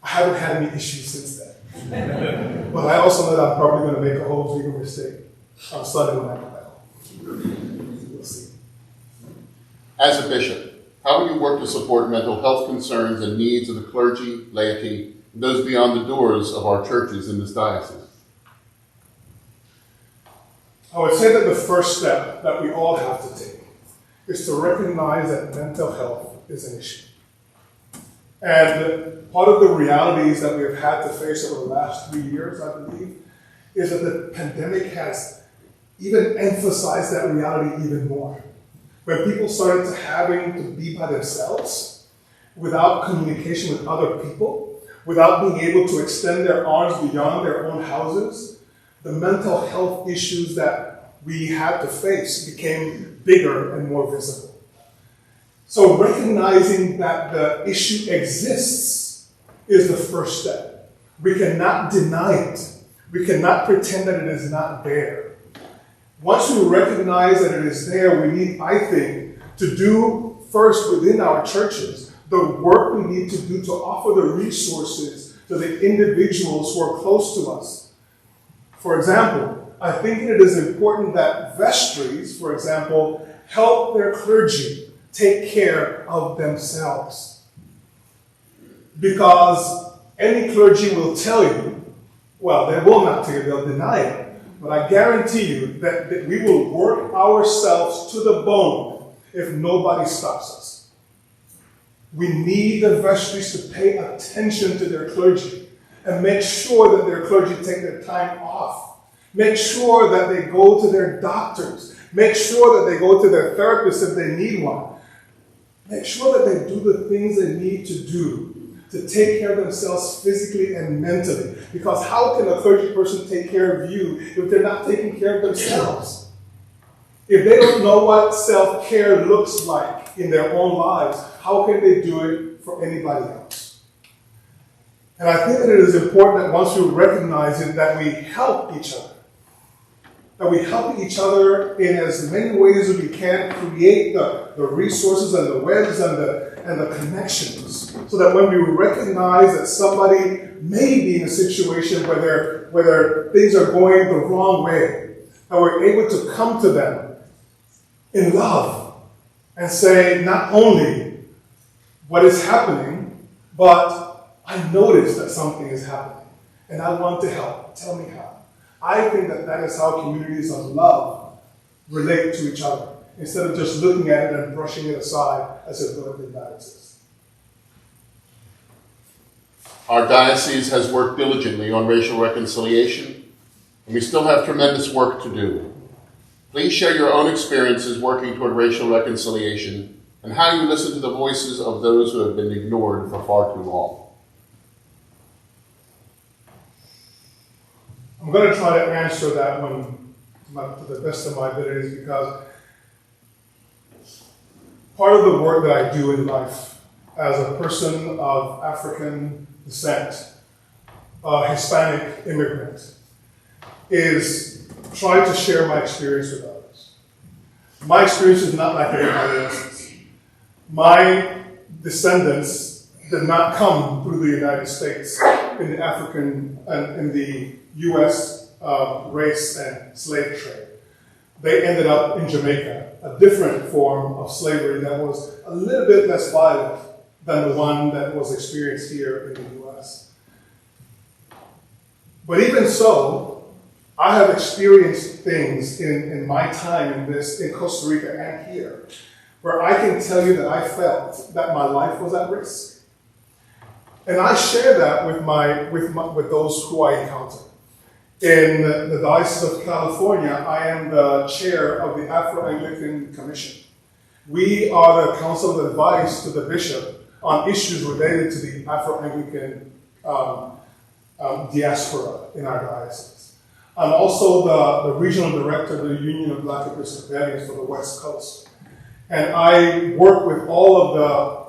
I haven't had any issues since then. But I also know that I'm probably going to make a whole legal mistake on Sunday when I come back home. We'll see. As a bishop, how will you work to support mental health concerns and needs of the clergy, laity, and those beyond the doors of our churches in this diocese? I would say that the first step that we all have to take is to recognize that mental health is an issue. And part of the realities that we have had to face over the last 3 years, I believe, is that the pandemic has even emphasized that reality even more. When people started having to be by themselves, without communication with other people, without being able to extend their arms beyond their own houses, the mental health issues that we had to face became bigger and more visible. So recognizing that the issue exists is the first step. We cannot deny it. We cannot pretend that it is not there. Once we recognize that it is there, we need, I think, to do first within our churches the work we need to do to offer the resources to the individuals who are close to us. For example, I think it is important that vestries, for example, help their clergy take care of themselves. Because any clergy will tell you, well, they will not tell you, they'll deny it, but I guarantee you that we will work ourselves to the bone if nobody stops us. We need the vestries to pay attention to their clergy and make sure that their clergy take their time off. Make sure that they go to their doctors. Make sure that they go to their therapist if they need one. Make sure that they do the things they need to do to take care of themselves physically and mentally. Because how can a clergy person take care of you if they're not taking care of themselves? If they don't know what self-care looks like in their own lives, how can they do it for anybody else? And I think that it is important that once we recognize it, that we help each other. That we help each other in as many ways as we can, create the resources and the webs and the connections, so that when we recognize that somebody may be in a situation where things are going the wrong way, that we're able to come to them in love and say not only what is happening, but I noticed that something is happening and I want to help. Tell me how. I think that is how communities of love relate to each other, instead of just looking at it and brushing it aside as if nothing matters. Our diocese has worked diligently on racial reconciliation, and we still have tremendous work to do. Please share your own experiences working toward racial reconciliation and how you listen to the voices of those who have been ignored for far too long. I'm going to try to answer that one to the best of my abilities, because part of the work that I do in life as a person of African descent, a Hispanic immigrant, is trying to share my experience with others. My experience is not like everybody else's. My descendants did not come through the United States in the African and in the U.S. Race and slave trade. They ended up in Jamaica, a different form of slavery that was a little bit less violent than the one that was experienced here in the U.S. But even so, I have experienced things in my time in Costa Rica and here, where I can tell you that I felt that my life was at risk. And I share that with those who I encounter. In the Diocese of California, I am the chair of the Afro-Anglican Commission. We are the council of advice to the bishop on issues related to the Afro-Anglican diaspora in our diocese. I'm also the regional director of the Union of Black Episcopalians for the West Coast. And I work with all of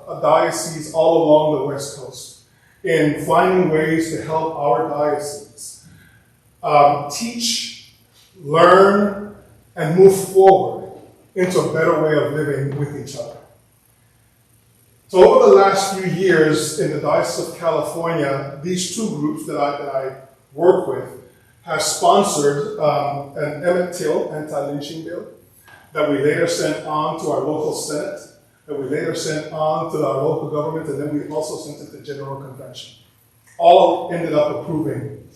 the dioceses all along the West Coast in finding ways to help our diocese teach, learn, and move forward into a better way of living with each other. So over the last few years in the Diocese of California, these two groups that I work with have sponsored an Emmett Till anti-lynching bill that we later sent on to our local Senate, that we later sent on to our local government, and then we also sent it to General Convention. All ended up approving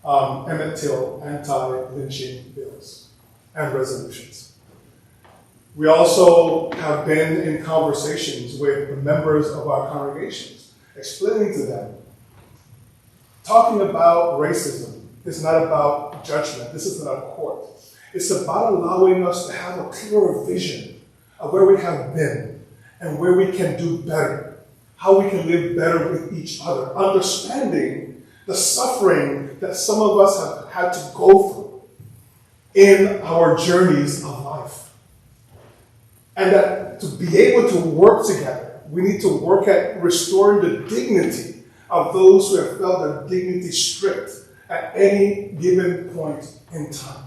Emmett Till anti-lynching bills and resolutions. We also have been in conversations with the members of our congregations, explaining to them, talking about racism is not about judgment. This is not a court. It's about allowing us to have a clearer vision of where we have been and where we can do better, how we can live better with each other, understanding the suffering that some of us have had to go through in our journeys of life. And that to be able to work together, we need to work at restoring the dignity of those who have felt their dignity stripped at any given point in time.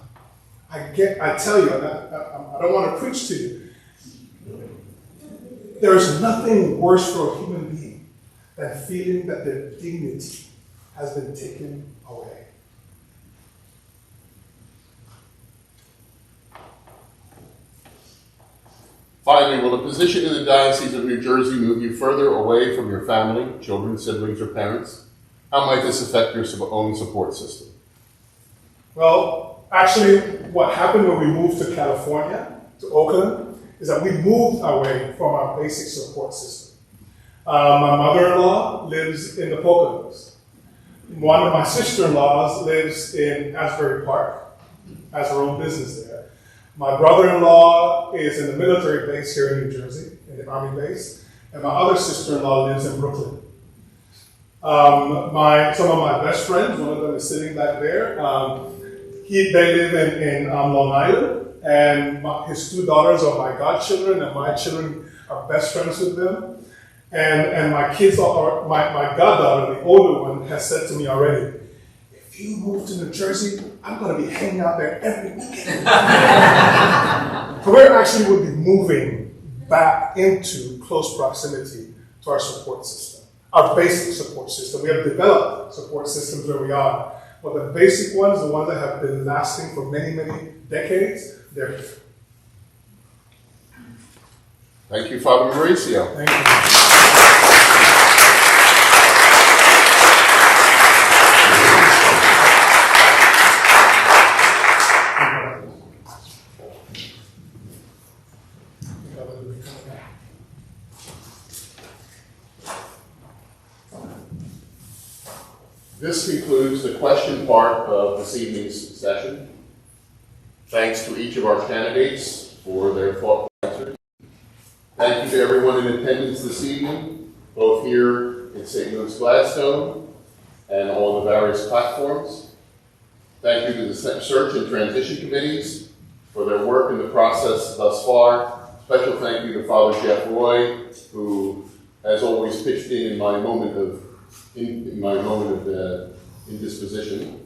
I tell you, and I don't want to preach to you, there is nothing worse for a human being than feeling that their dignity has been taken away. Finally, will a position in the Diocese of New Jersey move you further away from your family, children, siblings, or parents? How might this affect your own support system? Well, actually, what happened when we moved to California, to Oakland, is that we moved away from our basic support system. My mother-in-law lives in the Poconos. One of my sister-in-laws lives in Asbury Park, has her own business there. My brother-in-law is in the military base here in New Jersey, in the Army base, and my other sister-in-law lives in Brooklyn. Some of my best friends, one of them is sitting back there, they live in Long Island, and his two daughters are my godchildren, and my children are best friends with them. And my kids my goddaughter, the older one, has said to me already, if you move to New Jersey, I'm going to be hanging out there every weekend. So we actually will be moving back into close proximity to our support system, our basic support system. We have developed support systems where we are, but the basic ones, the ones that have been lasting for many, many decades, they're here. Thank you, Father Mauricio. Thank you. This concludes the question part of this evening's session. Thanks to each of our candidates for their thoughtful answers. Thank you to everyone in attendance this evening, both here in St. Luke's Gladstone and on the various platforms. Thank you to the search and transition committees for their work in the process thus far. Special thank you to Father Jeff Roy, who has always pitched in my moment of indisposition.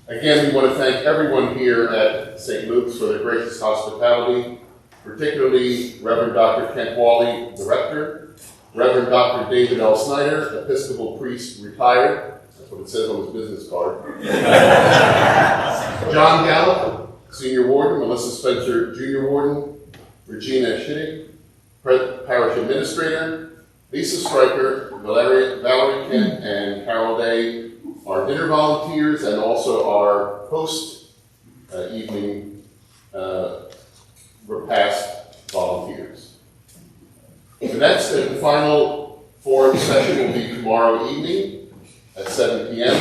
Again, we want to thank everyone here at St. Luke's for their gracious hospitality, particularly Reverend Dr. Kent Wally, the rector, Reverend Dr. David L. Snyder, Episcopal priest retired, what it says on his business card. John Gallup, Senior Warden, Melissa Spencer, Junior Warden, Regina Shitty, Parish Administrator, Lisa Stryker, Valerie Kent, and Carol Day, our dinner volunteers, and also our post-evening repast volunteers. The next and final forum session will be tomorrow evening at 7 p.m.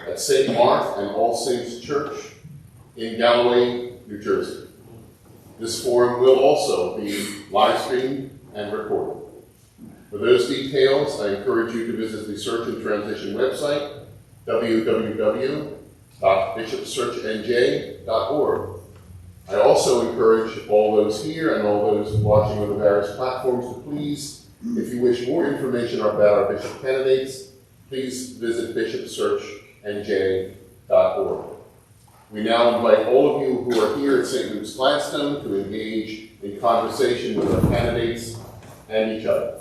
at St. Mark and All Saints Church in Galloway, New Jersey. This forum will also be live streamed and recorded. For those details, I encourage you to visit the Search and Transition website, www.bishopsearchnj.org. I also encourage all those here and all those watching on the various platforms to please, if you wish more information about our bishop candidates, please visit bishopsearchnj.org. We now invite all of you who are here at St. Luke's Gladstone to engage in conversation with our candidates and each other.